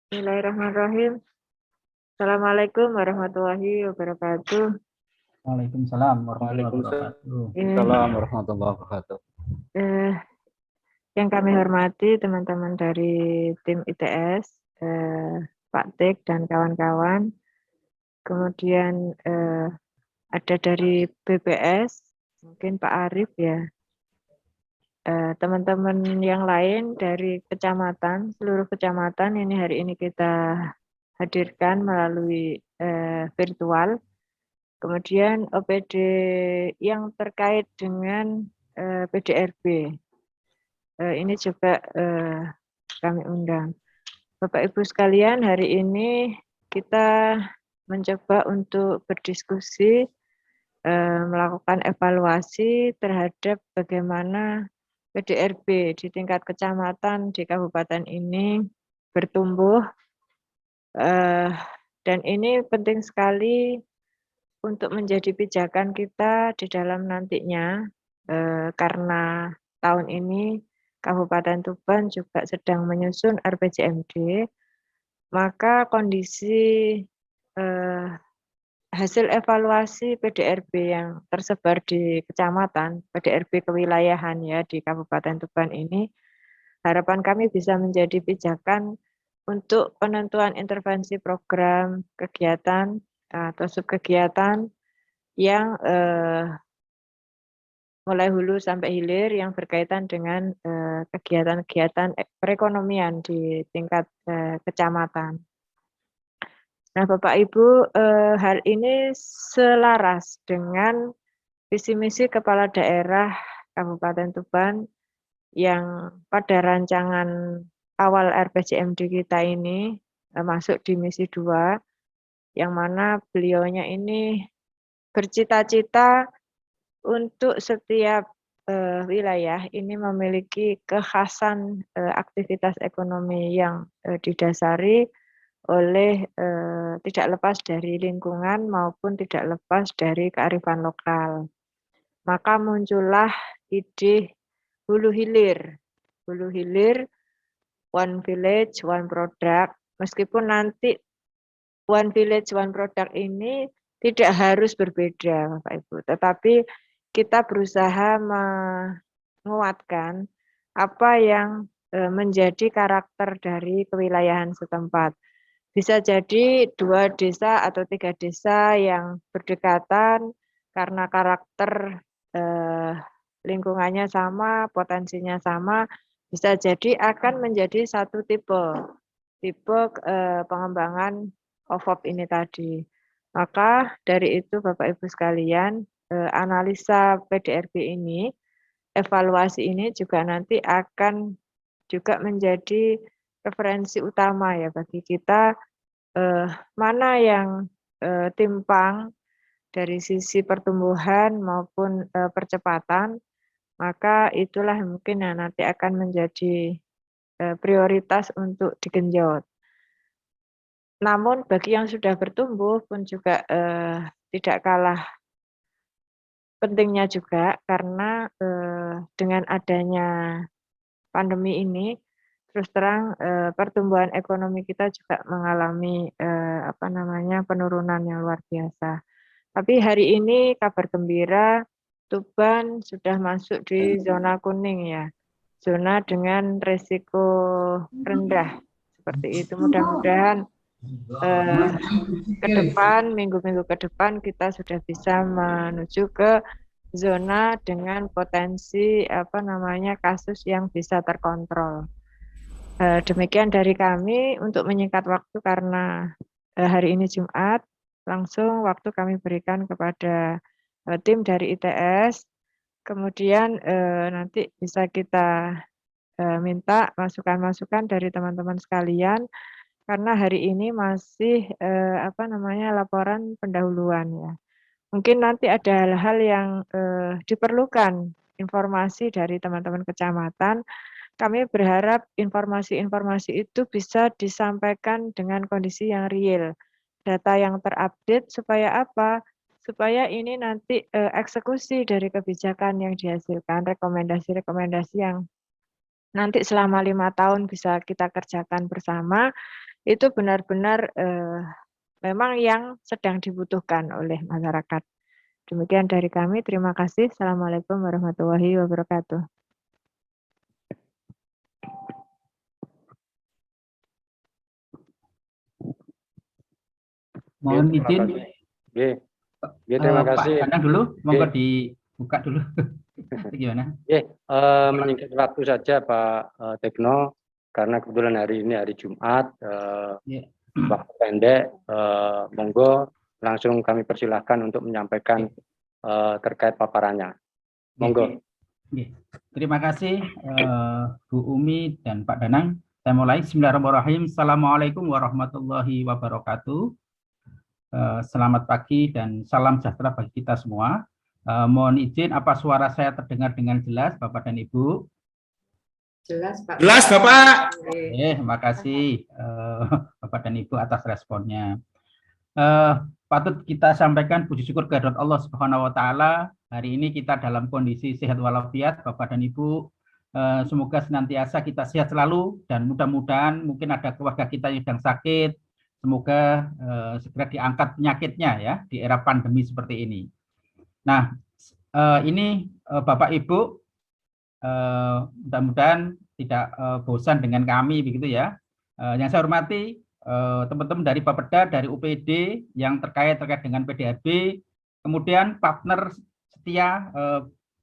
Bismillahirrahmanirrahim. Assalamualaikum warahmatullahi wabarakatuh. Waalaikumsalam warahmatullahi wabarakatuh. Waalaikumsalam warahmatullahi wabarakatuh. Eh, yang kami hormati teman-teman dari tim ITS, Pak Tik dan kawan-kawan. Kemudian ada dari BPS, mungkin Pak Arif ya. Teman-teman yang lain dari kecamatan, seluruh kecamatan ini hari ini kita hadirkan melalui virtual. Kemudian OPD yang terkait dengan PDRB, ini juga kami undang. Bapak Ibu sekalian, hari ini kita mencoba untuk berdiskusi, melakukan evaluasi terhadap bagaimana PDRB di tingkat kecamatan di kabupaten ini bertumbuh, dan ini penting sekali untuk menjadi pijakan kita di dalam nantinya, karena tahun ini Kabupaten Tuban juga sedang menyusun RPJMD, maka kondisi hasil evaluasi PDRB yang tersebar di kecamatan, PDRB kewilayahan ya di Kabupaten Tuban ini, harapan kami bisa menjadi pijakan untuk penentuan intervensi program, kegiatan, atau subkegiatan yang mulai hulu sampai hilir yang berkaitan dengan kegiatan-kegiatan perekonomian di tingkat kecamatan. Nah, Bapak Ibu, hal ini selaras dengan visi misi Kepala Daerah Kabupaten Tuban yang pada rancangan awal RPJMD kita ini masuk di misi 2, yang mana beliaunya ini bercita-cita untuk setiap wilayah ini memiliki kekhasan aktivitas ekonomi yang didasari oleh tidak lepas dari lingkungan maupun tidak lepas dari kearifan lokal. Maka muncullah ide hulu hilir, one village, one product. Meskipun nanti one village, one product ini tidak harus berbeda, Bapak Ibu, tetapi kita berusaha menguatkan apa yang menjadi karakter dari kewilayahan setempat. Bisa jadi 2 desa atau 3 desa yang berdekatan karena karakter lingkungannya sama, potensinya sama, bisa jadi akan menjadi satu tipe pengembangan OVOP ini tadi. Maka dari itu Bapak Ibu sekalian, analisa PDRB ini, evaluasi ini juga nanti akan juga menjadi referensi utama ya bagi kita, mana yang timpang dari sisi pertumbuhan maupun percepatan, maka itulah mungkin yang nanti akan menjadi prioritas untuk digenjot. Namun bagi yang sudah bertumbuh pun juga tidak kalah pentingnya juga, karena dengan adanya pandemi ini, terus terang pertumbuhan ekonomi kita juga mengalami penurunan yang luar biasa. Tapi hari ini kabar gembira, Tuban sudah masuk di zona kuning ya, zona dengan resiko rendah seperti itu. Mudah-mudahan ke depan, minggu-minggu ke depan kita sudah bisa menuju ke zona dengan potensi kasus yang bisa terkontrol. Demikian dari kami untuk menyingkat waktu karena hari ini Jumat, langsung waktu kami berikan kepada tim dari ITS. Kemudian nanti bisa kita minta masukan-masukan dari teman-teman sekalian, karena hari ini masih laporan pendahuluan ya. Mungkin nanti ada hal-hal yang diperlukan informasi dari teman-teman kecamatan. Kami berharap informasi-informasi itu bisa disampaikan dengan kondisi yang real, data yang terupdate, supaya apa? Supaya ini nanti eksekusi dari kebijakan yang dihasilkan, rekomendasi-rekomendasi yang nanti selama 5 tahun bisa kita kerjakan bersama, itu benar-benar memang yang sedang dibutuhkan oleh masyarakat. Demikian dari kami, terima kasih. Assalamualaikum warahmatullahi wabarakatuh. Mohon izin, terima Pak kasih. Danang dulu, monggo dibuka dulu. Gimana? Menyingkat waktu saja Pak Tekno, karena kebetulan hari ini hari Jumat, waktu pendek, monggo langsung kami persilahkan untuk menyampaikan terkait paparannya. Monggo. Terima kasih Bu Umi dan Pak Danang. Saya mulai. Bismillahirrahmanirrahim. Assalamualaikum warahmatullahi wabarakatuh. Selamat pagi dan salam sejahtera bagi kita semua. Mohon izin, apa suara saya terdengar dengan jelas, Bapak dan Ibu? Jelas, Pak. Jelas, Bapak. Terima kasih Bapak dan Ibu atas responnya. Patut kita sampaikan puji syukur kehadirat Allah Subhanahu wa taala. Hari ini kita dalam kondisi sehat walafiat, Bapak dan Ibu. Semoga senantiasa kita sehat selalu dan mudah-mudahan mungkin ada keluarga kita yang sedang sakit. Semoga segera diangkat penyakitnya ya di era pandemi seperti ini. Nah, ini Bapak Ibu mudah-mudahan tidak bosan dengan kami begitu ya. Yang saya hormati teman-teman dari Bapeda, dari UPD yang terkait dengan PDRB, kemudian partner setia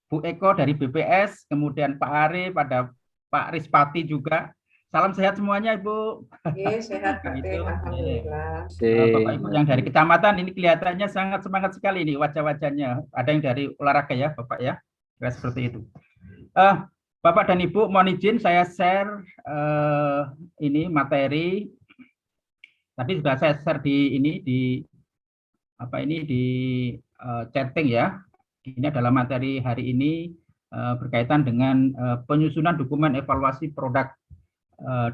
Bu Eko dari BPS, kemudian Pak Ari, pada Pak Rispati juga. Salam sehat semuanya, Ibu. Sehat, Pak. Alhamdulillah. Bapak Ibu yang dari kecamatan ini kelihatannya sangat semangat sekali ini wajah-wajahnya. Ada yang dari olahraga ya, Bapak ya. Seperti itu. Bapak dan Ibu, mohon izin saya share ini materi. Tadi sudah saya share di ini di chatting ya. Ini adalah materi hari ini berkaitan dengan penyusunan dokumen evaluasi produk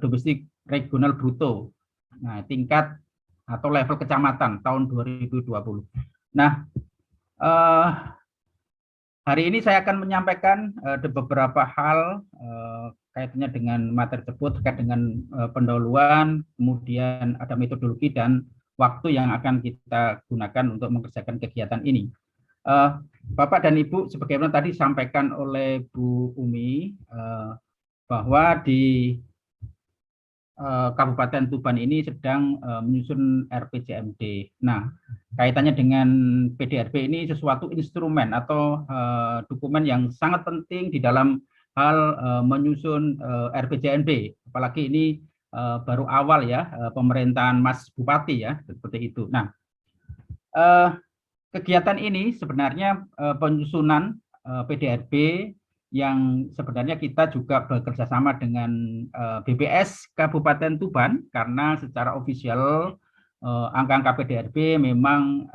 domestik regional bruto. Nah, tingkat atau level kecamatan tahun 2020. Nah, hari ini saya akan menyampaikan beberapa hal kaitannya dengan materi tersebut terkait dengan pendahuluan, kemudian ada metodologi dan waktu yang akan kita gunakan untuk mengerjakan kegiatan ini. Bapak dan Ibu, sebagaimana tadi disampaikan oleh Bu Umi, bahwa di Kabupaten Tuban ini sedang menyusun RPJMD. Nah, kaitannya dengan PDRB ini sesuatu instrumen atau dokumen yang sangat penting di dalam hal menyusun RPJMD. Apalagi ini baru awal ya pemerintahan Mas Bupati ya, seperti itu. Nah, kegiatan ini sebenarnya penyusunan PDRB yang sebenarnya kita juga bekerja sama dengan BPS Kabupaten Tuban, karena secara ofisial angka-angka PDRB memang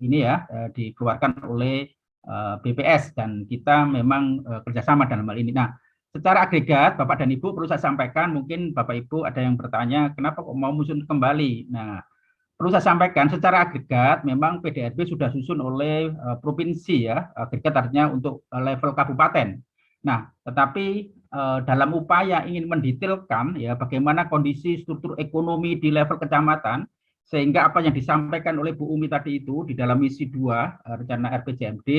ini ya dikeluarkan oleh BPS dan kita memang kerjasama dalam hal ini. Nah, secara agregat Bapak dan Ibu perlu saya sampaikan, mungkin Bapak Ibu ada yang bertanya kenapa kok mau musun kembali. Nah, perlu saya sampaikan secara agregat memang PDRB sudah susun oleh provinsi ya, agregat artinya untuk level kabupaten. Nah, tetapi dalam upaya ingin mendetailkan ya bagaimana kondisi struktur ekonomi di level kecamatan, sehingga apa yang disampaikan oleh Bu Umi tadi itu di dalam misi 2 rencana RPJMD,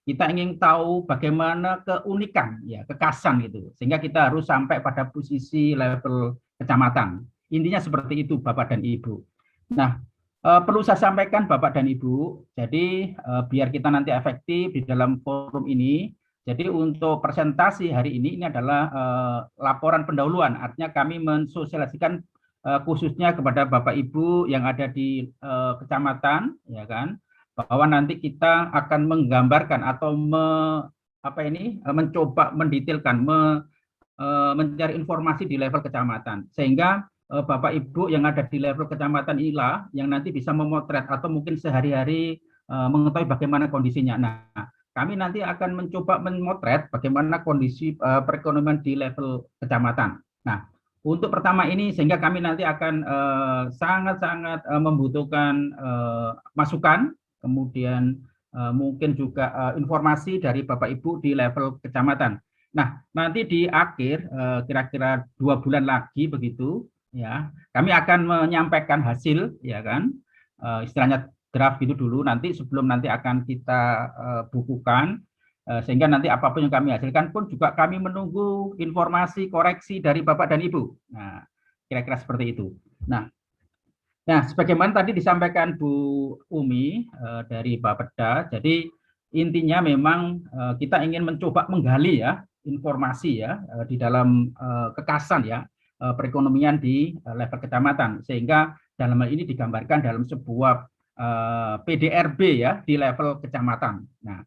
kita ingin tahu bagaimana keunikan ya, kekhasan gitu, sehingga kita harus sampai pada posisi level kecamatan. Intinya seperti itu Bapak dan Ibu. Nah, perlu saya sampaikan Bapak dan Ibu, jadi biar kita nanti efektif di dalam forum ini, jadi untuk presentasi hari ini adalah laporan pendahuluan, artinya kami mensosialisasikan khususnya kepada Bapak Ibu yang ada di kecamatan, ya kan, bahwa nanti kita akan menggambarkan atau mencoba mendetailkan, mencari informasi di level kecamatan, sehingga Bapak Ibu yang ada di level kecamatan inilah yang nanti bisa memotret atau mungkin sehari-hari mengetahui bagaimana kondisinya. Nah, kami nanti akan mencoba memotret bagaimana kondisi perekonomian di level kecamatan. Nah, untuk pertama ini sehingga kami nanti akan sangat-sangat membutuhkan masukan, kemudian mungkin juga informasi dari Bapak Ibu di level kecamatan. Nah, nanti di akhir kira-kira 2 bulan lagi begitu, ya. Kami akan menyampaikan hasil, ya kan, istilahnya draft itu dulu, nanti sebelum nanti akan kita bukukan, sehingga nanti apapun yang kami hasilkan pun juga kami menunggu informasi koreksi dari Bapak dan Ibu. Nah, kira-kira seperti itu. Nah, sebagaimana tadi disampaikan Bu Umi dari Bapeda, jadi intinya memang kita ingin mencoba menggali ya informasi ya di dalam kekasan ya perekonomian di level kecamatan, sehingga dalam hal ini digambarkan dalam sebuah PDRB ya di level kecamatan. Nah,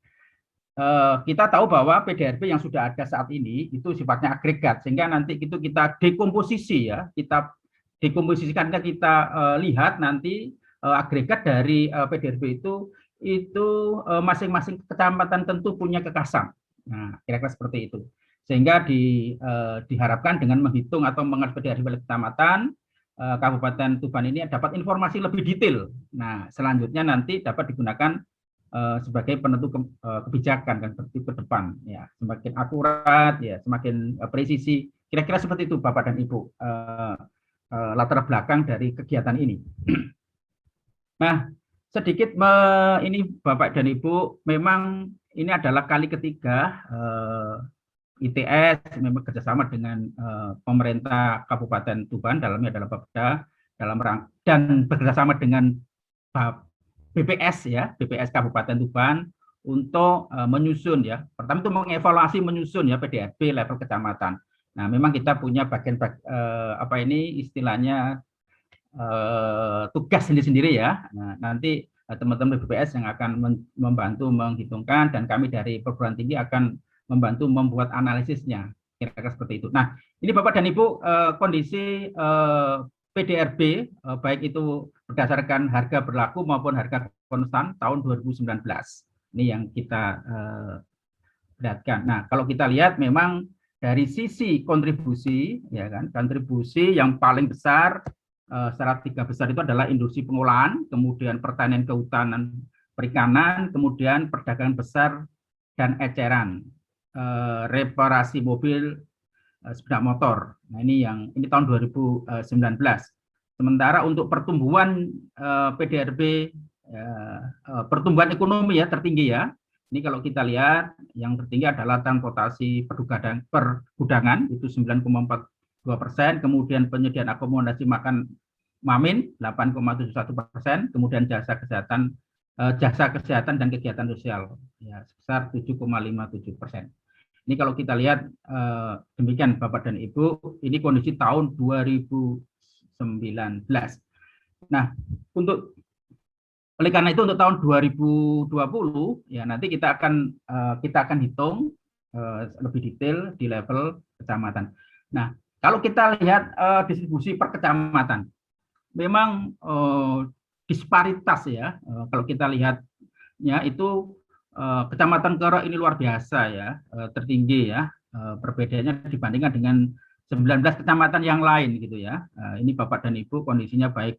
kita tahu bahwa PDRB yang sudah ada saat ini itu sifatnya agregat, sehingga nanti itu kita dekomposisi ya, kita dekomposisikan, kita lihat nanti agregat dari PDRB itu masing-masing kecamatan tentu punya kekasan. Nah, kira-kira seperti itu. Sehingga diharapkan dengan menghitung atau mengenal PDRB kecamatan, Kabupaten Tuban ini dapat informasi lebih detail. Nah, selanjutnya nanti dapat digunakan sebagai penentu kebijakan kan ke depan ya, semakin akurat ya, semakin presisi. Kira-kira seperti itu Bapak dan Ibu latar belakang dari kegiatan ini. Nah, sedikit ini Bapak dan Ibu, memang ini adalah kali ketiga ITS memang kerjasama dengan pemerintah Kabupaten Tuban, dalamnya adalah Bapeda, dan bekerjasama dengan BPS ya, BPS Kabupaten Tuban untuk menyusun ya. Pertama itu mengevaluasi menyusun ya PDRB level kecamatan. Nah, memang kita punya bagian apa ini istilahnya tugas sendiri-sendiri ya. Nah, nanti teman-teman BPS yang akan membantu menghitungkan, dan kami dari perguruan tinggi akan membantu membuat analisisnya. Kira-kira seperti itu. Nah, ini Bapak dan Ibu kondisi PDRB baik itu berdasarkan harga berlaku maupun harga konstan tahun 2019. Ini yang kita lihatkan. Nah, kalau kita lihat memang dari sisi kontribusi ya kan, kontribusi yang paling besar secara 3 besar itu adalah industri pengolahan, kemudian pertanian kehutanan perikanan, kemudian perdagangan besar dan eceran, reparasi mobil, sepeda motor. Nah, ini tahun 2019. Sementara untuk pertumbuhan PDRB pertumbuhan ekonomi ya tertinggi ya. Ini kalau kita lihat yang tertinggi adalah transportasi pergudangan itu 9,42%, kemudian penyediaan akomodasi makan Mamin 8,71%, kemudian jasa kesehatan dan kegiatan sosial ya sebesar 7,57%. Ini kalau kita lihat demikian Bapak dan Ibu, ini kondisi tahun 2019. Nah, oleh karena itu untuk tahun 2020 ya nanti kita akan hitung lebih detail di level kecamatan. Nah, kalau kita lihat distribusi per kecamatan, memang disparitas ya. Kalau kita lihatnya itu Kecamatan Kero ini luar biasa ya, tertinggi ya, perbedaannya dibandingkan dengan 19 kecamatan yang lain gitu ya. Ini Bapak dan Ibu kondisinya baik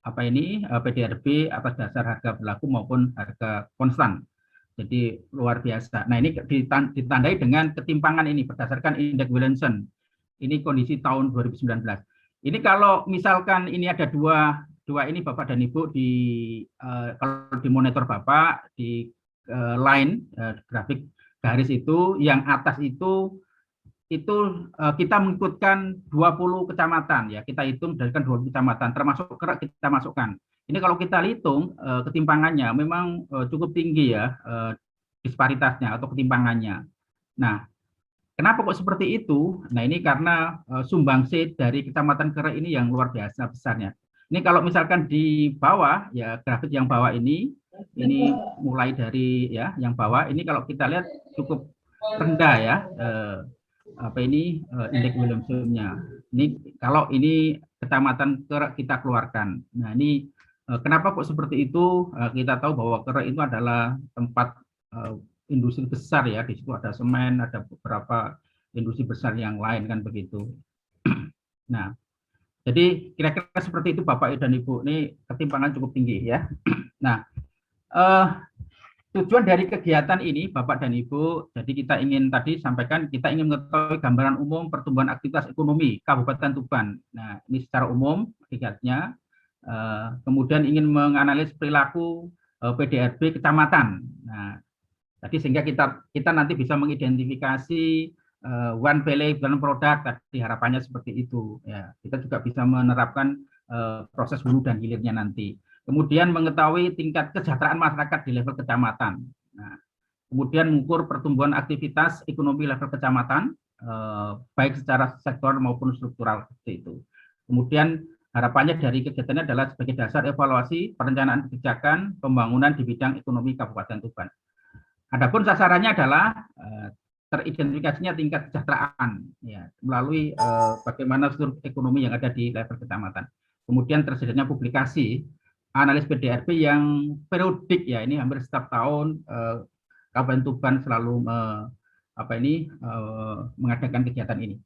PDRB atas dasar harga berlaku maupun harga konstan. Jadi luar biasa. Nah, ini ditandai dengan ketimpangan ini berdasarkan indeks Williamson. Ini kondisi tahun 2019. Ini kalau misalkan ini ada dua ini Bapak dan Ibu kalau di monitor Bapak di line grafik garis itu yang atas itu kita mengikutkan 20 kecamatan ya, kita hitung dari 20 kecamatan termasuk Kero kita masukkan. Ini kalau kita hitung ketimpangannya memang cukup tinggi ya, disparitasnya atau ketimpangannya. Nah, kenapa kok seperti itu? Nah, ini karena sumbangsi dari Kecamatan Kero ini yang luar biasa besarnya. Ini kalau misalkan di bawah ya, grafik yang bawah ini mulai dari ya yang bawah ini kalau kita lihat cukup rendah ya, indeks Williamson-nya. Ini kalau ini Kecamatan Kero kita keluarkan. Nah, ini kenapa kok seperti itu? Kita tahu bahwa Kero itu adalah tempat industri besar ya, di situ ada semen, ada beberapa industri besar yang lain kan begitu. Nah, jadi kira-kira seperti itu Bapak dan Ibu, ini ketimpangan cukup tinggi ya. Nah, tujuan dari kegiatan ini, Bapak dan Ibu, jadi kita ingin tadi sampaikan, kita ingin mengetahui gambaran umum pertumbuhan aktivitas ekonomi Kabupaten Tuban. Nah, ini secara umum kegiatannya. Kemudian ingin menganalisis perilaku PDRB kecamatan. Nah, tadi sehingga kita nanti bisa mengidentifikasi one value one product. Tadi harapannya seperti itu. Ya, kita juga bisa menerapkan proses hulu dan hilirnya nanti. Kemudian mengetahui tingkat kesejahteraan masyarakat di level kecamatan. Nah, kemudian mengukur pertumbuhan aktivitas ekonomi level kecamatan, baik secara sektor maupun struktural seperti itu. Kemudian harapannya dari kegiatannya adalah sebagai dasar evaluasi perencanaan kebijakan pembangunan di bidang ekonomi Kabupaten Tuban. Adapun sasarannya adalah teridentifikasinya tingkat kesejahteraan, ya, melalui bagaimana struktur ekonomi yang ada di level kecamatan. Kemudian tersedianya publikasi analis PDRB yang periodik, ya, ini hampir setiap tahun Kabupaten Tuban selalu mengadakan kegiatan ini.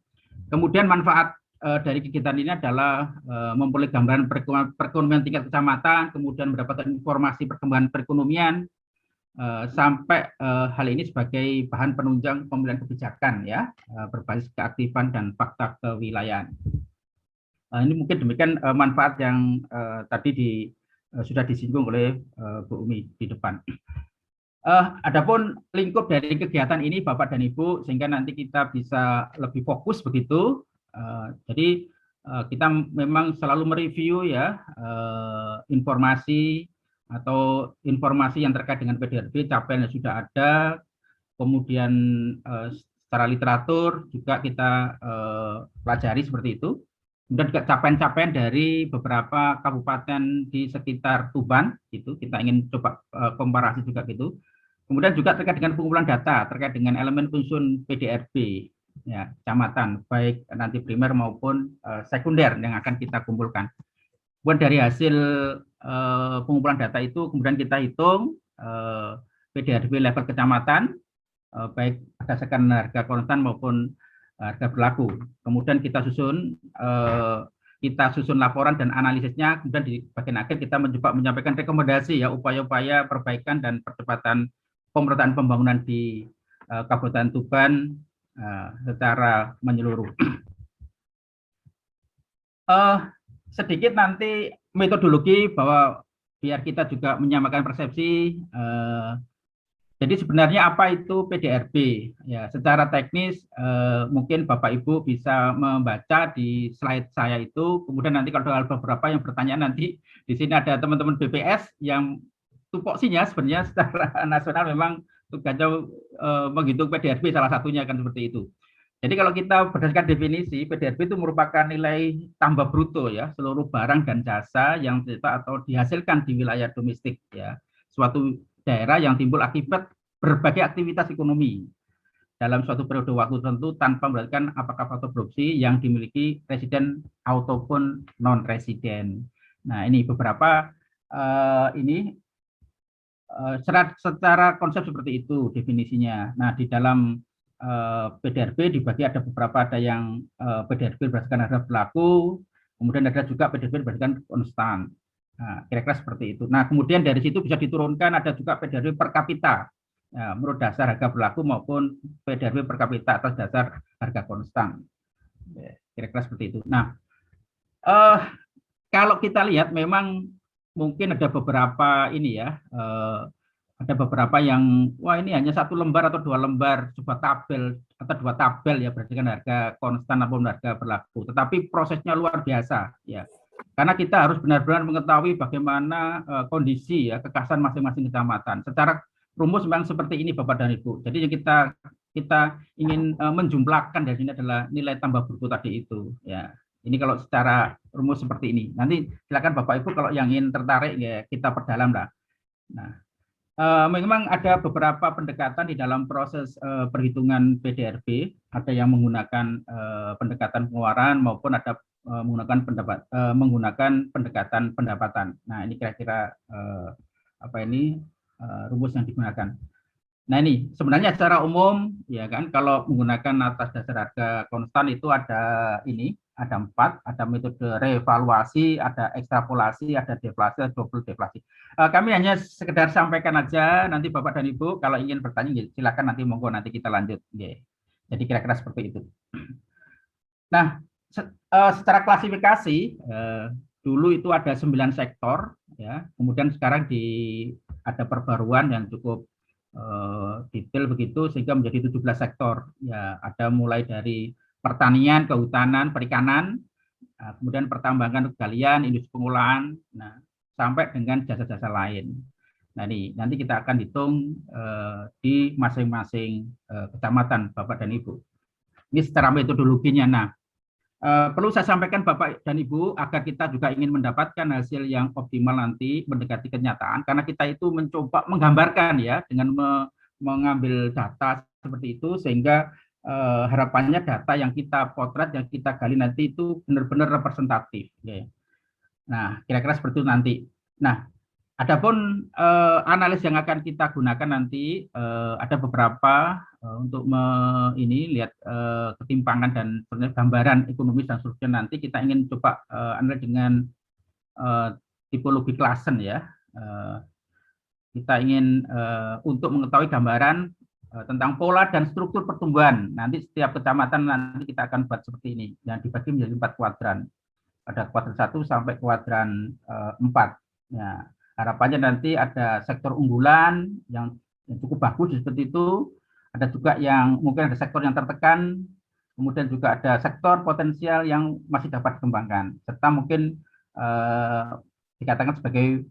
Kemudian manfaat dari kegiatan ini adalah memperoleh gambaran perekonomian tingkat kecamatan, kemudian mendapatkan informasi perkembangan perekonomian, sampai hal ini sebagai bahan penunjang pemilihan kebijakan, ya, berbasis keaktifan dan fakta kewilayahan. Ini mungkin demikian manfaat yang tadi sudah disinggung oleh Bu Umi di depan. Adapun lingkup dari kegiatan ini Bapak dan Ibu, sehingga nanti kita bisa lebih fokus begitu. Jadi kita memang selalu mereview, ya, informasi yang terkait dengan PDRB, capaian yang sudah ada, kemudian secara literatur juga kita pelajari seperti itu. Kemudian juga capaian-capaian dari beberapa kabupaten di sekitar Tuban, gitu. Kita ingin coba komparasi juga gitu. Kemudian juga terkait dengan pengumpulan data terkait dengan elemen unsur PDRB, ya, kecamatan, baik nanti primer maupun sekunder yang akan kita kumpulkan. Kemudian dari hasil pengumpulan data itu kemudian kita hitung PDRB level kecamatan, baik berdasarkan harga konstan maupun harga berlaku. Kemudian kita susun laporan dan analisisnya. Kemudian di bagian akhir kita mencoba menyampaikan rekomendasi, ya, upaya-upaya perbaikan dan percepatan pemerataan pembangunan di Kabupaten Tuban secara menyeluruh. Sedikit nanti metodologi bahwa biar kita juga menyamakan persepsi. Jadi sebenarnya apa itu PDRB? Ya, secara teknis mungkin Bapak Ibu bisa membaca di slide saya itu. Kemudian nanti kalau ada beberapa yang bertanya, nanti di sini ada teman-teman BPS yang tupoksinya sebenarnya secara nasional memang tugasnya menghitung PDRB, salah satunya kan seperti itu. Jadi kalau kita berdasarkan definisi, PDRB itu merupakan nilai tambah bruto, ya, seluruh barang dan jasa yang tercipta atau dihasilkan di wilayah domestik, ya, suatu daerah yang timbul akibat berbagai aktivitas ekonomi dalam suatu periode waktu tertentu tanpa memperhatikan apakah faktor produksi yang dimiliki residen ataupun non residen. Nah, ini beberapa secara konsep seperti itu definisinya. Nah, di dalam PDRB dibagi ada beberapa, ada yang PDRB berdasarkan harga berlaku, kemudian ada juga PDRB berdasarkan konstan. Nah, kira-kira seperti itu. Nah, kemudian dari situ bisa diturunkan ada juga PDRB per kapita, ya, menurut dasar harga berlaku maupun PDRB per kapita atas dasar harga konstan. Kira-kira seperti itu. Nah, kalau kita lihat memang mungkin ada beberapa ini, ya, ada beberapa yang wah ini hanya satu lembar atau dua lembar sebuah tabel atau dua tabel, ya, berdasarkan harga konstan maupun harga berlaku. Tetapi prosesnya luar biasa, ya. Karena kita harus benar-benar mengetahui bagaimana kondisi, ya, kekasan masing-masing kecamatan. Secara rumus memang seperti ini Bapak dan Ibu. Jadi kita ingin menjumlahkan dari sini adalah nilai tambah bruto tadi itu, ya. Ini kalau secara rumus seperti ini. Nanti silakan Bapak Ibu kalau yang ingin tertarik, ya, kita perdalam lah. Nah, memang ada beberapa pendekatan di dalam proses perhitungan PDRB. Ada yang menggunakan pendekatan pengeluaran maupun ada menggunakan pendekatan pendapatan. Nah, ini kira-kira rumus yang digunakan. Nah, ini sebenarnya secara umum, ya kan, kalau menggunakan atas dasar harga konstan itu ada ini ada 4, ada metode reevaluasi, ada ekstrapolasi, ada deflasi, ada double deflasi. Kami hanya sekedar sampaikan aja, nanti Bapak dan Ibu kalau ingin bertanya silakan nanti monggo nanti kita lanjut. Jadi kira-kira seperti itu. Nah, secara klasifikasi dulu itu ada 9 sektor, ya. Kemudian sekarang ada perbaruan yang cukup detail begitu sehingga menjadi 17 sektor. Ya, ada mulai dari pertanian, kehutanan, perikanan, kemudian pertambangan, galian, industri pengolahan, nah, sampai dengan jasa-jasa lain. Nah, ini nanti kita akan hitung di masing-masing kecamatan, Bapak dan Ibu. Ini secara metodologinya. Nah, perlu saya sampaikan Bapak dan Ibu agar kita juga ingin mendapatkan hasil yang optimal nanti mendekati kenyataan, karena kita itu mencoba menggambarkan ya dengan mengambil data seperti itu sehingga harapannya data yang kita potret, yang kita gali nanti itu benar-benar representatif. Ya. Nah, kira-kira seperti itu nanti. Nah, adapun analis yang akan kita gunakan nanti ada beberapa untuk lihat ketimpangan dan gambaran ekonomis dan struktur nanti kita ingin coba analis dengan tipologi klasen ya. Kita ingin untuk mengetahui gambaran tentang pola dan struktur pertumbuhan. Nanti setiap kecamatan nanti kita akan buat seperti ini dan dibagi menjadi 4 kuadran. Ada kuadran 1 sampai kuadran 4. Ya. Harapannya nanti ada sektor unggulan yang cukup bagus seperti itu, ada juga yang mungkin ada sektor yang tertekan, kemudian juga ada sektor potensial yang masih dapat dikembangkan, serta mungkin dikatakan sebagai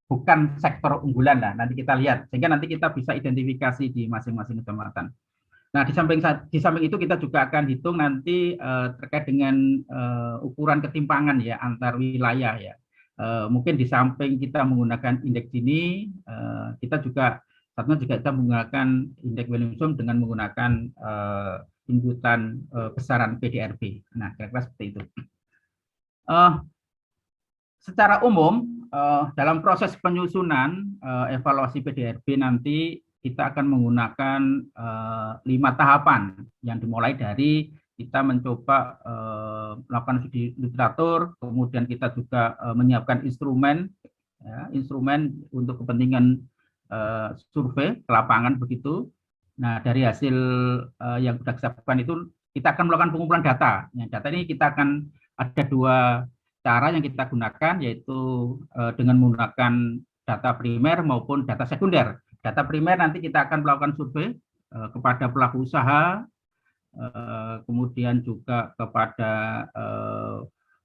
bukan sektor unggulan lah. Nanti kita lihat, sehingga nanti kita bisa identifikasi di masing-masing kecamatan. Nah, di samping itu kita juga akan hitung nanti terkait dengan ukuran ketimpangan ya antar wilayah ya. Mungkin di samping kita menggunakan indeks ini, kita juga kita menggunakan indeks Williamson dengan menggunakan inputan besaran PDRB. Nah, kira-kira seperti itu. Secara umum, dalam proses penyusunan evaluasi PDRB nanti kita akan menggunakan 5 tahapan yang dimulai dari kita mencoba melakukan studi literatur, kemudian kita juga menyiapkan instrumen, ya, instrumen untuk kepentingan survei ke lapangan begitu. Nah, dari hasil yang sudah disiapkan itu kita akan melakukan pengumpulan data. Nah, data ini kita akan ada 2 cara yang kita gunakan, yaitu dengan menggunakan data primer maupun data sekunder. Data primer nanti kita akan melakukan survei kepada pelaku usaha, kemudian juga kepada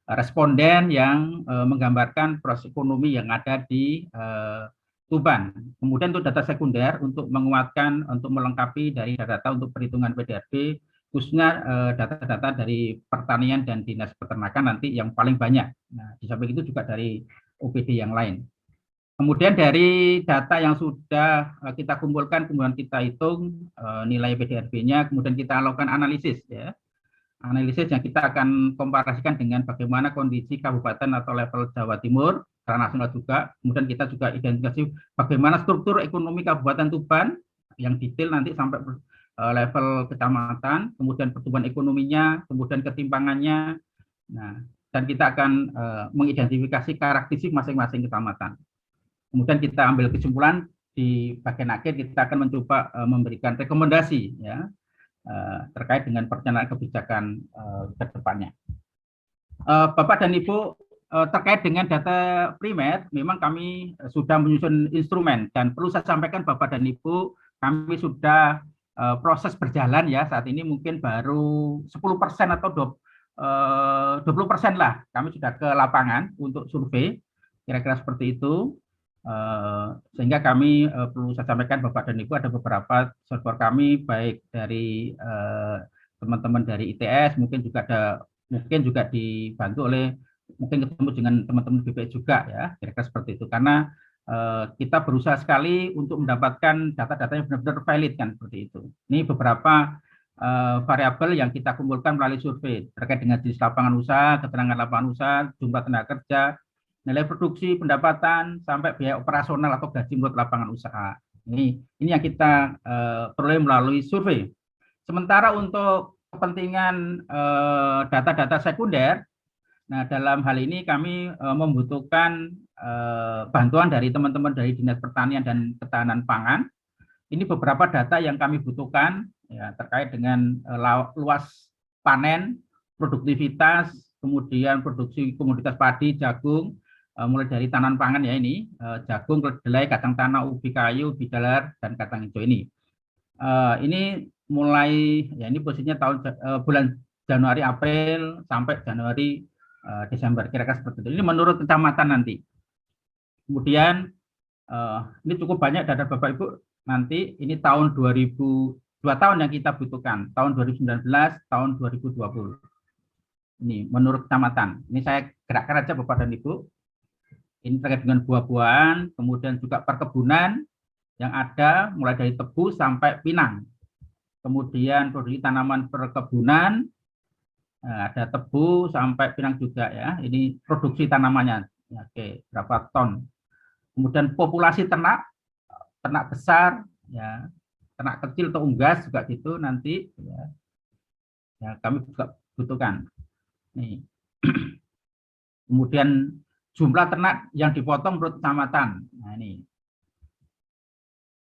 responden yang menggambarkan proses ekonomi yang ada di Tuban. Kemudian untuk data sekunder untuk menguatkan, untuk melengkapi dari data untuk perhitungan PDRB, khususnya data-data dari pertanian dan dinas peternakan nanti yang paling banyak. Nah, di samping itu juga dari OPD yang lain. Kemudian dari data yang sudah kita kumpulkan, kemudian kita hitung nilai PDRB-nya, kemudian kita lakukan analisis ya. Analisis yang kita akan komparasikan dengan bagaimana kondisi kabupaten atau level Jawa Timur, secara nasional juga. Kemudian kita juga identifikasi bagaimana struktur ekonomi Kabupaten Tuban yang detail nanti sampai level kecamatan, kemudian pertumbuhan ekonominya, kemudian ketimpangannya. Nah, dan kita akan mengidentifikasi karakteristik masing-masing kecamatan. Kemudian kita ambil kesimpulan di bagian akhir, kita akan mencoba memberikan rekomendasi ya terkait dengan perencanaan kebijakan ke depannya. Bapak dan Ibu, terkait dengan data primer, memang kami sudah menyusun instrumen dan perlu saya sampaikan Bapak dan Ibu, kami sudah proses berjalan ya, saat ini mungkin baru 10% atau 20% lah kami sudah ke lapangan untuk survei, kira-kira seperti itu. Sehingga kami perlu saya sampaikan Bapak dan Ibu, ada beberapa server kami baik dari teman-teman dari ITS, mungkin juga dibantu oleh, mungkin ketemu dengan teman-teman BPS juga ya, kira-kira seperti itu, karena kita berusaha sekali untuk mendapatkan data-data yang benar-benar valid kan, seperti itu. Ini beberapa variabel yang kita kumpulkan melalui survei terkait dengan jenis lapangan usaha, keterangan lapangan usaha, jumlah tenaga kerja, nilai produksi, pendapatan, sampai biaya operasional atau gaji menurut lapangan usaha. Ini yang kita peroleh melalui survei. Sementara untuk kepentingan data-data sekunder, nah dalam hal ini kami membutuhkan bantuan dari teman-teman dari Dinas Pertanian dan Ketahanan Pangan. Ini beberapa data yang kami butuhkan ya, terkait dengan luas panen, produktivitas, kemudian produksi komoditas padi, jagung, mulai dari tanaman pangan ya ini, jagung, kedelai, kacang tanah, ubi kayu, ubi jalar, dan kacang hijau ini. Ini mulai ya ini posisinya bulan Januari April sampai Januari Desember kira-kira seperti itu. Ini menurut kecamatan nanti. Kemudian ini cukup banyak data Bapak Ibu nanti. Ini tahun 2002 tahun yang kita butuhkan, tahun 2019, tahun 2020. Ini menurut kecamatan. Ini saya gerakkan aja Bapak dan Ibu. Ini terkait dengan buah-buahan, kemudian juga perkebunan yang ada mulai dari tebu sampai pinang. Kemudian produksi tanaman perkebunan, ada tebu sampai pinang juga ya. Ini produksi tanamannya. Oke, berapa ton. Kemudian populasi ternak besar, ya, ternak kecil atau unggas juga gitu nanti. Ya, kami juga butuhkan. Nih. Kemudian jumlah ternak yang dipotong menurut kecamatan. Nah ini.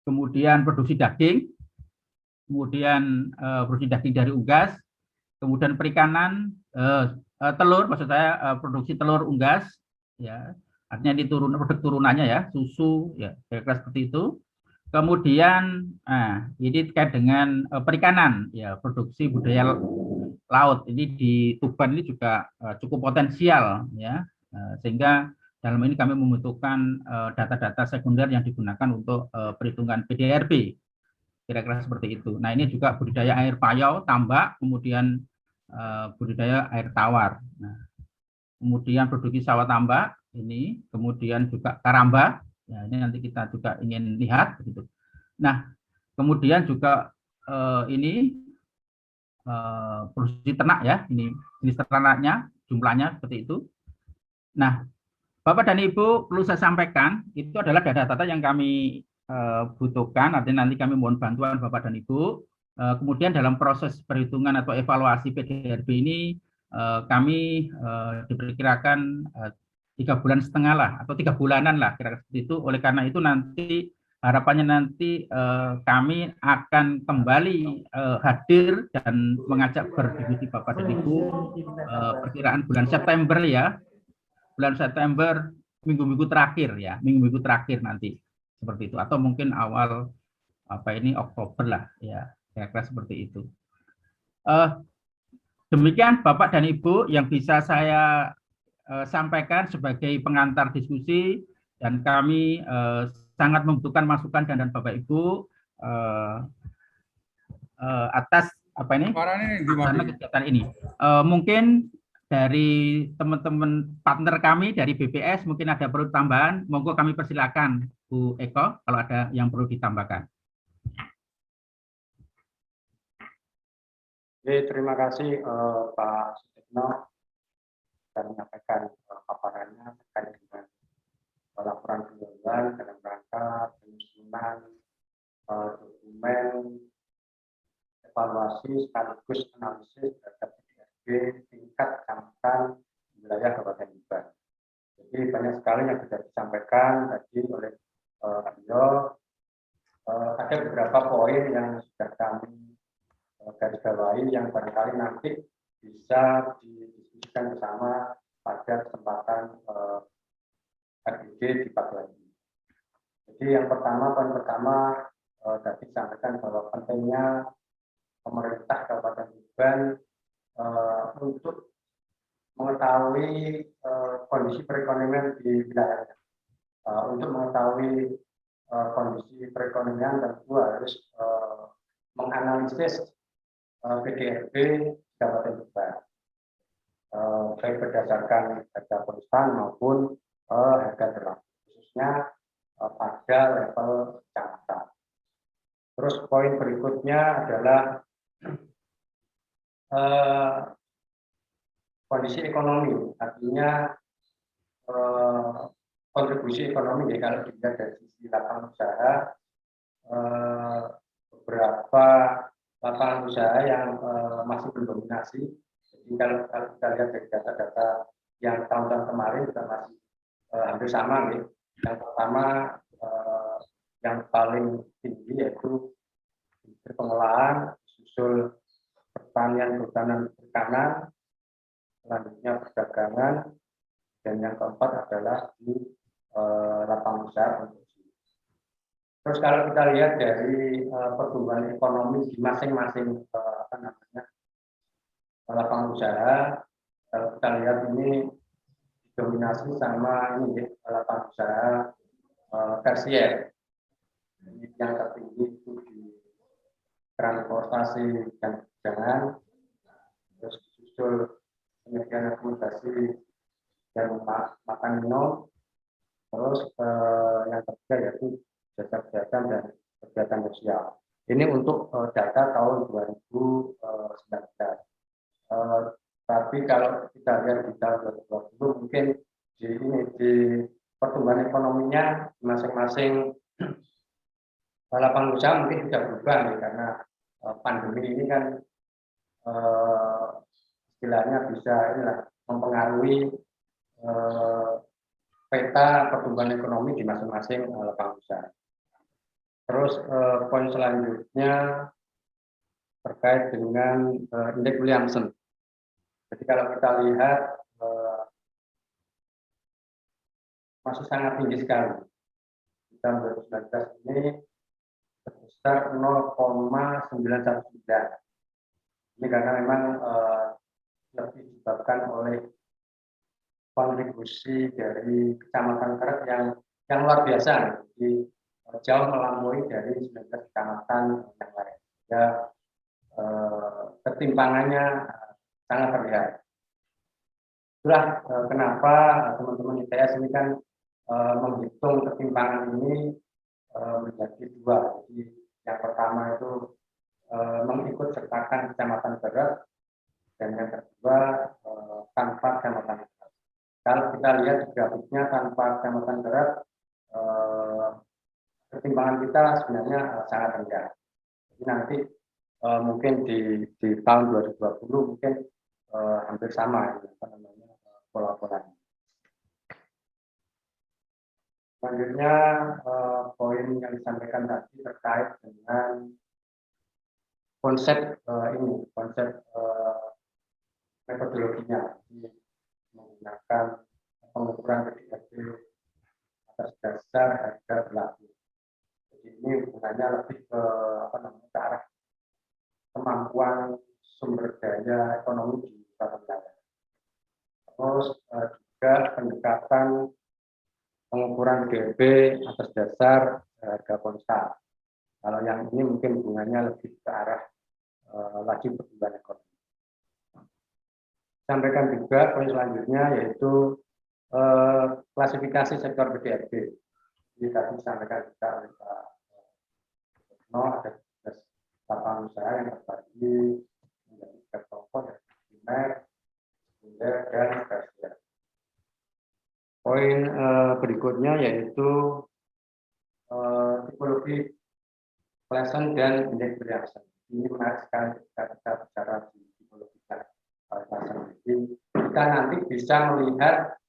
Kemudian produksi daging, kemudian produksi daging dari unggas, kemudian perikanan, telur, maksud saya produksi telur unggas, ya, artinya ini produk turunannya ya, susu, ya, kira-kira seperti itu. Kemudian, ini terkait dengan perikanan, ya, produksi budaya laut. Ini di Tuban ini juga cukup potensial, ya, sehingga dalam ini kami membutuhkan data-data sekunder yang digunakan untuk perhitungan PDRB, kira-kira seperti itu. Nah ini juga budidaya air payau, tambak, kemudian budidaya air tawar. Nah, kemudian produksi sawah tambak ini, kemudian juga karamba. Ya, ini nanti kita juga ingin lihat, begitu. Nah, kemudian juga ini produksi ternak ya, ini jenis ternaknya, jumlahnya seperti itu. Nah, Bapak dan Ibu, perlu saya sampaikan, itu adalah data-data yang kami butuhkan, artinya nanti kami mohon bantuan Bapak dan Ibu. Kemudian dalam proses perhitungan atau evaluasi PDRB ini, kami diperkirakan 3,5 bulan lah, atau 3 bulanan lah, kira-kira seperti itu. Oleh karena itu nanti, harapannya nanti kami akan kembali hadir dan mengajak berdiskusi Bapak dan Ibu, perkiraan bulan September ya, bulan September, minggu-minggu terakhir ya, minggu-minggu terakhir nanti seperti itu, atau mungkin awal Oktober lah ya, kira-kira seperti itu. Demikian Bapak dan Ibu yang bisa saya sampaikan sebagai pengantar diskusi, dan kami sangat membutuhkan masukan dan Bapak Ibu atas karena kegiatan ini. Mungkin dari teman-teman partner kami dari BPS mungkin ada perlu tambahan, monggo kami persilakan Bu Eko kalau ada yang perlu ditambahkan. Oke, terima kasih Pak Sutikno sudah menyampaikan paparannya terkait dengan laporan penjualan dalam rangka penyusunan dokumen evaluasi sekaligus analisis terhadap tingkat kecamatan wilayah Kabupaten Tuban. Jadi banyak sekali yang sudah disampaikan tadi oleh beliau. Ada beberapa poin yang sudah kami garis bawahi yang barangkali nanti bisa didiskusikan bersama pada kesempatan RDG di pagi lagi. Jadi yang pertama, poin pertama tadi disampaikan bahwa pentingnya pemerintah Kabupaten Tuban untuk mengetahui kondisi perekonomian di wilayahnya. Untuk mengetahui kondisi perekonomian tentu harus menganalisis PDRB Kabupaten Tuban, baik berdasarkan harga perusahaan maupun harga ternak, khususnya pada level kecamatan. Terus poin berikutnya adalah kondisi ekonomi, artinya kontribusi ekonomi ya, kalau dilihat dari sisi lapangan usaha, beberapa lapangan usaha yang masih mendominasi. Jadi kalau kita lihat dari data-data yang tahun-tahun kemarin kita masih hampir sama nih. Yang pertama yang paling tinggi yaitu pengolahan, susul pertanian, kehutanan, perikanan, selanjutnya perdagangan, dan yang keempat adalah di lapangan usaha produksi. Terus kalau kita lihat dari pertumbuhan ekonomi di masing-masing lapangan usaha, kalau kita lihat ini didominasi sama ini lapangan usaha tersier. Yang tertinggi itu di transportasi dan perdagangan, terus disusul penyediaan akomodasi dan makan minum, terus yang ketiga yaitu jasa-jasa dan kegiatan sosial. Ini untuk data tahun 2019. Tapi kalau kita lihat di tahun 2020 mungkin di pertumbuhan ekonominya masing-masing lapangan usaha mungkin tidak berubah nih, karena pandemi ini kan istilahnya bisa mempengaruhi peta pertumbuhan ekonomi di masing-masing lapangan usaha. Terus poin selanjutnya terkait dengan indeks Williamson. Jadi kalau kita lihat masih sangat tinggi sekali. Di tahun 2019 ini sebesar 0,919. Ini karena memang lebih disebabkan oleh kontribusi dari Kecamatan Keret yang luar biasa. Jadi jauh melampaui dari 19 kecamatan yang lain. Ya, ketimpangannya sangat terlihat. Itulah kenapa teman-teman ITS ini kan menghitung ketimpangan ini menjadi dua. Jadi yang pertama itu mengikut sertakan Kecamatan Keret, dan yang kedua tanpa Kecamatan Keret. Kalau kita lihat di grafiknya tanpa Kecamatan Keret, ketimpangan kita sebenarnya sangat rendah. Jadi nanti mungkin di tahun 2020 mungkin hampir sama pola-polanya. Selanjutnya poin yang disampaikan tadi terkait dengan konsep metodologinya, menggunakan pengukuran PDRB atas dasar harga berlaku. Jadi ini hubungannya lebih ke ke arah kemampuan sumber daya ekonomi di suatu wilayah. Terus juga pendekatan pengukuran PDRB atas dasar harga konstan. Kalau yang ini mungkin hubungannya lebih ke arah laju pertumbuhan ekonomi. Sampaikan juga poin selanjutnya yaitu klasifikasi sektor PDRB. Jadi tadi disampaikan juga oleh Pak Retno, ada 13 lapangan usaha yang terbagi menjadi 3 kelompok, yaitu primer, sekunder, dan tersier. Poin berikutnya yaitu tipologi Pleasant dan indeks Williamson. Ini menarik sekali ketika kita bicara di tipologi Pleasant. Jadi kita nanti bisa melihat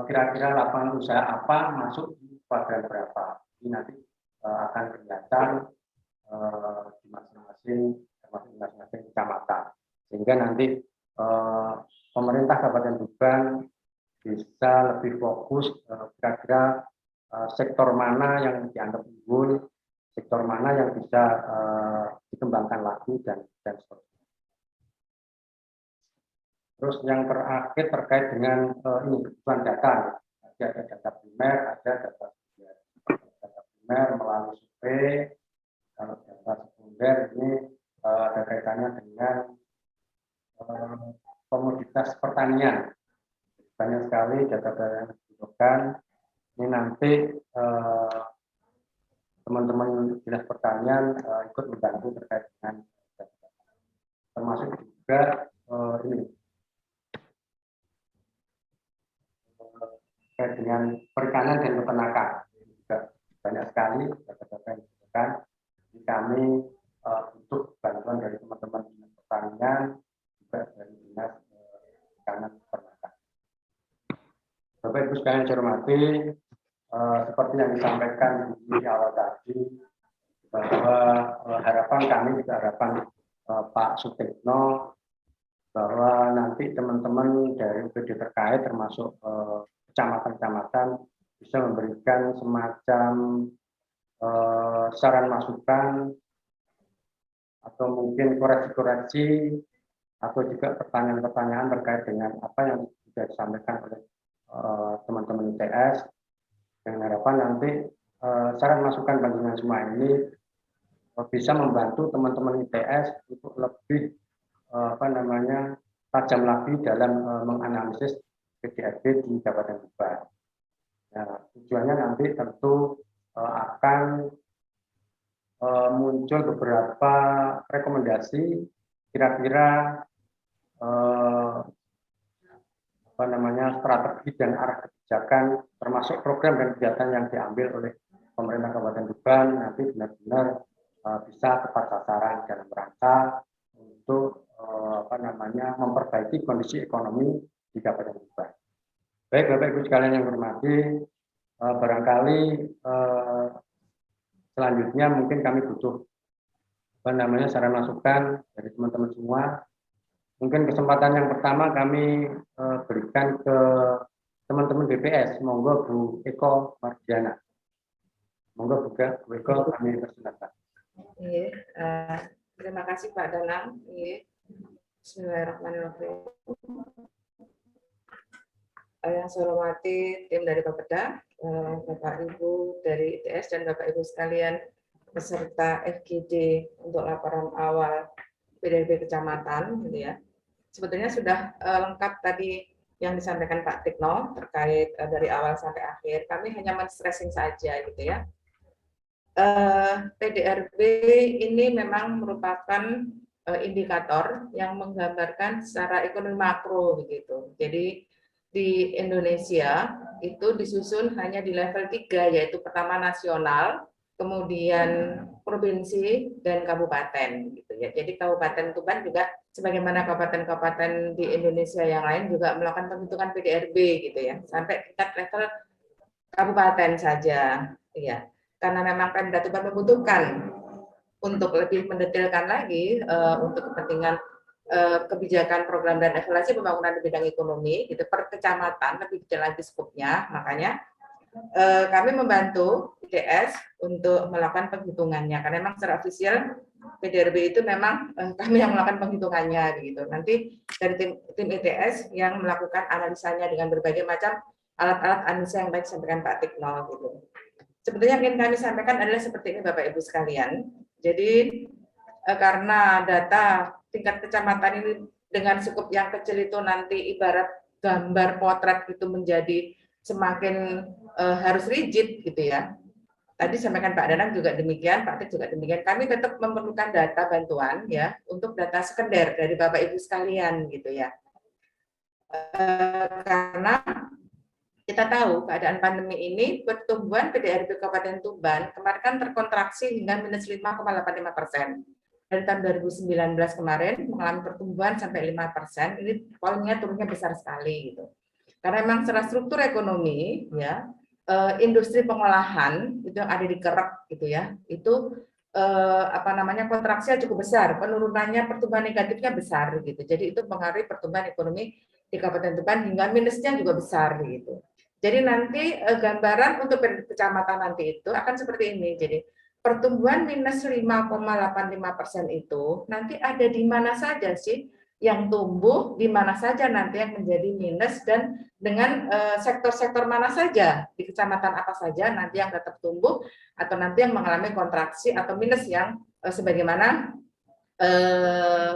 kira-kira lapangan usaha apa masuk di kuadran berapa. Ini nanti akan kelihatan di masing-masing kecamatan. Sehingga nanti pemerintah Kabupaten Tuban bisa lebih fokus kira-kira sektor mana yang dianggap unggul, sektor mana yang bisa dikembangkan lagi dan seterusnya. Terus yang terakhir terkait dengan ini kebutuhan data. Jadi ada data primer, ada data sekunder. Data primer melalui survei, kalau data sekunder ini ada kaitannya dengan komoditas pertanian. Banyak sekali data-data yang dibutuhkan. Ini nanti teman-teman dinas pertanian ikut membantu terkait dengan data. Termasuk juga ini terkait dengan perikanan dan peternakan. Juga banyak sekali data-data yang dibutuhkan. Jadi kami butuh bantuan dari teman-teman dinas pertanian sekalian saya hormati, seperti yang disampaikan di awal tadi, bahwa harapan kami juga harapan Pak Sutikno, bahwa nanti teman-teman dari UPD terkait termasuk kecamatan-kecamatan bisa memberikan semacam saran masukan atau mungkin koreksi-koreksi atau juga pertanyaan-pertanyaan terkait dengan apa yang sudah disampaikan oleh teman-teman ITS, dengan harapan nanti saran masukan panjenengan semua ini bisa membantu teman-teman ITS untuk lebih tajam lagi dalam menganalisis PDRB di Kabupaten Tuban. Nah, tujuannya nanti tentu akan muncul beberapa rekomendasi kira-kira strategi dan arah kebijakan termasuk program dan kegiatan yang diambil oleh pemerintah Kabupaten Tuban nanti benar-benar bisa tepat sasaran dalam rangka untuk memperbaiki kondisi ekonomi di Kabupaten Tuban. Baik Bapak Ibu sekalian yang hormati, barangkali selanjutnya mungkin kami butuh saran masukan dari teman-teman semua. Mungkin kesempatan yang pertama kami berikan ke teman-teman BPS. Monggo Bu Eko Mardiana. Monggo Bu Eko, kami persilakan. Terima kasih Pak Danang. Bismillahirrahmanirrahim. Yang saya hormati tim dari Bapeda, Bapak Ibu dari ITS dan Bapak Ibu sekalian peserta FGD untuk laporan awal PDRB kecamatan, gitu ya. Sebetulnya sudah lengkap tadi yang disampaikan Pak Tikno terkait dari awal sampai akhir. Kami hanya men-stressing saja, gitu ya. PDRB ini memang merupakan indikator yang menggambarkan secara ekonomi makro, begitu. Jadi di Indonesia itu disusun hanya di level 3, yaitu pertama nasional, kemudian provinsi dan kabupaten, gitu ya. Jadi Kabupaten Tuban juga sebagaimana kabupaten-kabupaten di Indonesia yang lain juga melakukan penghitungan PDRB, gitu ya, sampai tingkat level kabupaten saja, ya. Karena memang Pemda Tuban membutuhkan untuk lebih mendetailkan lagi untuk kepentingan kebijakan program dan evaluasi pembangunan di bidang ekonomi, gitu, per kecamatan lebih detail lagi skupnya, makanya kami membantu ITS untuk melakukan penghitungannya, karena memang secara ofisial PDRB itu memang kami yang melakukan penghitungannya, begitu. Nanti dari tim ITS yang melakukan analisanya dengan berbagai macam alat-alat analisa yang tadi disampaikan Pak Tikno, gitu. Sebetulnya yang ingin kami sampaikan adalah seperti ini Bapak Ibu sekalian. Jadi karena data tingkat kecamatan ini dengan skup yang kecil itu nanti ibarat gambar potret itu menjadi semakin harus rigid, gitu ya. Tadi sampaikan Pak Danang juga demikian, Pak Tik juga demikian. Kami tetap memerlukan data bantuan ya untuk data sekunder dari Bapak Ibu sekalian, gitu ya. Karena kita tahu keadaan pandemi ini pertumbuhan PDRB Kabupaten Tuban kemarin kan terkontraksi hingga minus 5,85%. Dari tahun 2019 kemarin mengalami pertumbuhan sampai 5%. Ini poinnya turunnya besar sekali, gitu. Karena memang secara struktur ekonomi ya industri pengolahan itu yang ada di Kerek, gitu ya, itu kontraksinya cukup besar, penurunannya pertumbuhan negatifnya besar, gitu. Jadi itu mengaruhi pertumbuhan ekonomi di Kabupaten Tuban hingga minusnya juga besar, gitu. Jadi nanti gambaran untuk kecamatan nanti itu akan seperti ini. Jadi pertumbuhan minus 5,85% itu nanti ada di mana saja sih yang tumbuh, di mana saja nanti yang menjadi minus, dan dengan sektor-sektor mana saja, di kecamatan apa saja nanti yang tetap tumbuh, atau nanti yang mengalami kontraksi atau minus yang sebagaimana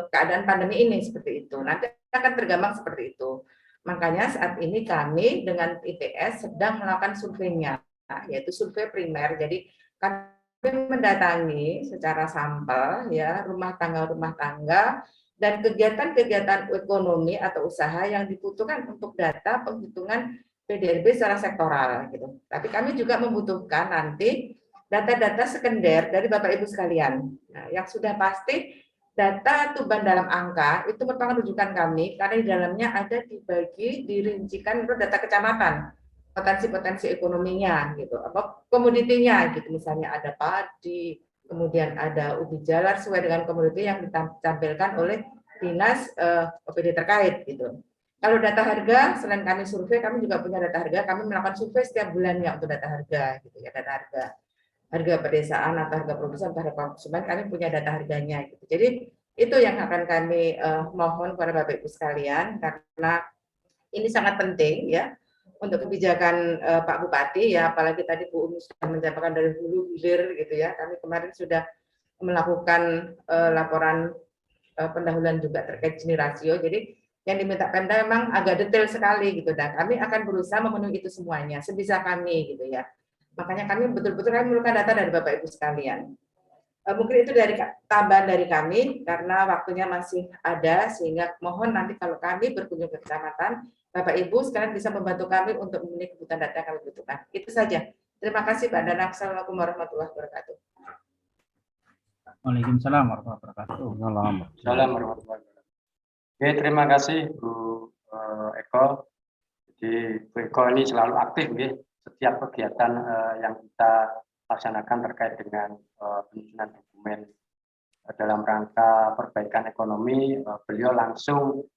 keadaan pandemi ini, seperti itu. Nanti akan tergambar seperti itu. Makanya saat ini kami dengan ITS sedang melakukan surveinya, yaitu survei primer. Jadi kami mendatangi secara sampel ya rumah tangga dan kegiatan-kegiatan ekonomi atau usaha yang dibutuhkan untuk data penghitungan PDRB secara sektoral, gitu. Tapi kami juga membutuhkan nanti data-data sekunder dari Bapak Ibu sekalian. Nah, yang sudah pasti data Tuban dalam angka itu merupakan rujukan kami karena di dalamnya ada dibagi dirincikan menurut data kecamatan. potensi-potensi ekonominya gitu, apa komoditinya gitu, misalnya ada padi, kemudian ada ubi jalar sesuai dengan komoditi yang ditampilkan oleh dinas OPD terkait gitu. Kalau data harga, selain kami survei, kami juga punya data harga. Kami melakukan survei setiap bulannya untuk data harga, gitu ya, data harga pedesaan atau harga produsen atau harga konsumen. Kami punya data harganya, gitu. Jadi itu yang akan kami mohon kepada Bapak Ibu sekalian, karena ini sangat penting ya untuk kebijakan Pak Bupati ya, apalagi tadi Bu Umi sudah menyampaikan dari hulu hilir gitu ya. Kami kemarin sudah melakukan laporan pendahuluan juga terkait Gini rasio. Jadi yang diminta Pemda memang agak detail sekali gitu, dan kami akan berusaha memenuhi itu semuanya sebisa kami gitu ya. Makanya kami betul-betul memerlukan data dari Bapak Ibu sekalian. Mungkin itu dari tambahan dari kami karena waktunya masih ada, sehingga mohon nanti kalau kami berkunjung ke kecamatan, Bapak Ibu sekalian bisa membantu kami untuk memenuhi kebutuhan data yang kami butuhkan. Itu saja. Terima kasih Pak Danang. Assalamualaikum warahmatullahi wabarakatuh. Waalaikumsalam warahmatullahi wabarakatuh. Assalamualaikum warahmatullahi wabarakatuh. Oke, terima kasih Bu Eko. Jadi Bu Eko ini selalu aktif nih, setiap kegiatan yang kita laksanakan terkait dengan penyusunan dokumen dalam rangka perbaikan ekonomi, beliau langsung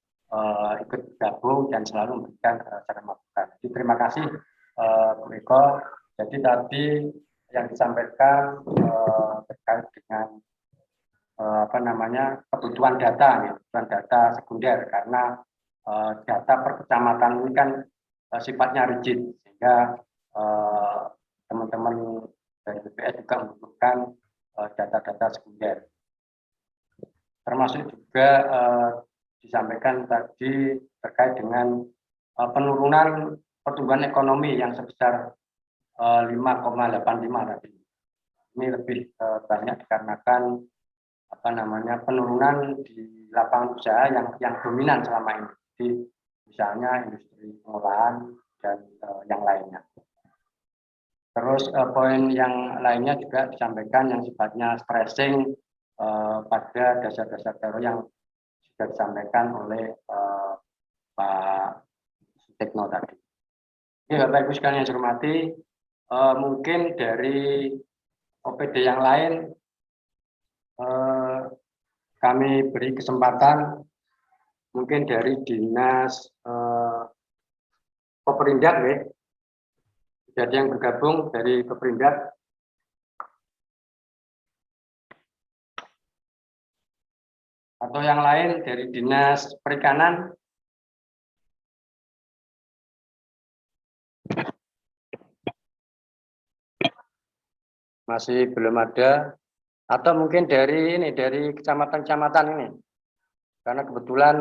ikut gabung dan selalu memberikan saran masukan. Jadi terima kasih Bu Eko. Jadi tadi yang disampaikan terkait dengan kebutuhan data sekunder, karena data per kecamatan ini kan sifatnya rigid, sehingga teman-teman dari BPS juga membutuhkan data-data sekunder. Termasuk juga disampaikan tadi terkait dengan penurunan pertumbuhan ekonomi yang sebesar 5,85 tadi. Ini lebih banyak dikarenakan penurunan di lapangan usaha yang dominan selama ini, di misalnya industri pengolahan dan yang lainnya. Terus poin yang lainnya juga disampaikan yang sifatnya stressing pada dasar-dasar teori yang sudah disampaikan oleh Pak Sutekno tadi. Oke, Bapak Ibu sekalian yang saya hormati, mungkin dari OPD yang lain kami beri kesempatan mungkin dari Dinas Peperindak, jadi yang bergabung dari Peperindak. Atau yang lain dari Dinas Perikanan. Masih belum ada. Atau mungkin dari kecamatan-kecamatan ini. Karena kebetulan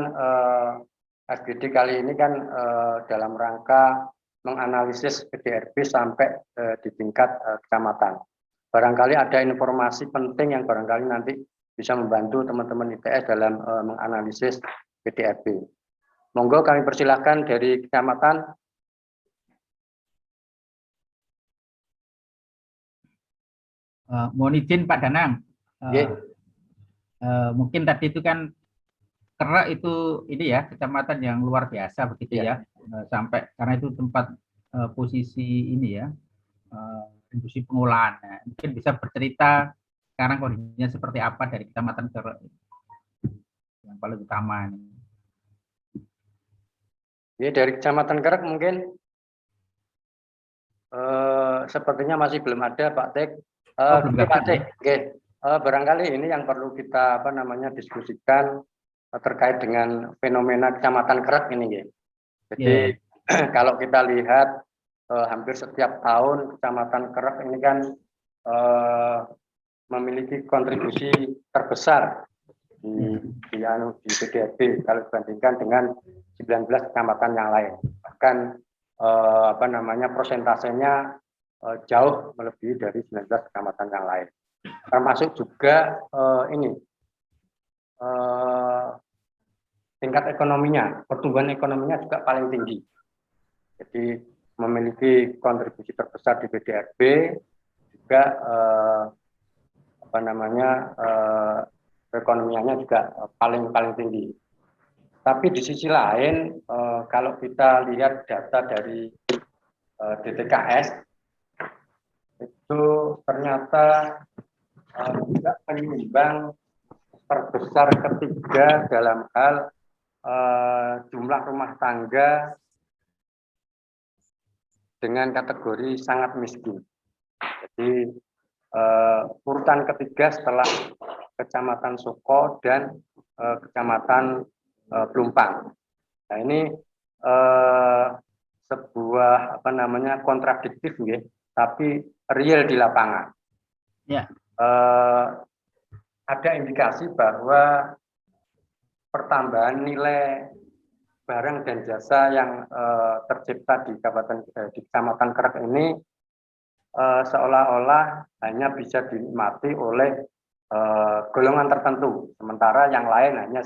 FGD kali ini kan dalam rangka menganalisis PDRB sampai di tingkat kecamatan. Barangkali ada informasi penting yang barangkali nanti bisa membantu teman-teman ITS dalam menganalisis PDRB. Monggo kami persilahkan dari kecamatan. Mohon izin Pak Danang. Mungkin tadi itu kan Kerak itu ini ya kecamatan yang luar biasa begitu ya, sampai karena itu tempat posisi ini ya industri pengolahan. Nah, mungkin bisa bercerita sekarang kondisinya seperti apa dari kecamatan Kerak yang paling utama ini. Ya, dari kecamatan Kerak mungkin sepertinya masih belum ada Pak Tek. Pak Tek, barangkali ini yang perlu kita diskusikan terkait dengan fenomena kecamatan Kerak ini. Jadi kalau kita lihat hampir setiap tahun kecamatan Kerak ini kan memiliki kontribusi terbesar di PDRB kalau dibandingkan dengan 19 kecamatan yang lain. Bahkan persentasenya jauh melebihi dari 19 kecamatan yang lain. Termasuk juga tingkat ekonominya, pertumbuhan ekonominya juga paling tinggi. Jadi memiliki kontribusi terbesar di PDRB, juga perekonomiannya juga paling tinggi. Tapi di sisi lain, kalau kita lihat data dari DTKS itu ternyata juga penyumbang terbesar ketiga dalam hal jumlah rumah tangga dengan kategori sangat miskin. Jadi urutan ketiga setelah Kecamatan Soko dan Kecamatan Plumpang. Nah ini sebuah kontradiktif, ya, tapi real di lapangan. Ya. Ada indikasi bahwa pertambahan nilai barang dan jasa yang tercipta di Kecamatan Kerek ini seolah-olah hanya bisa dinikmati oleh golongan tertentu, sementara yang lain hanya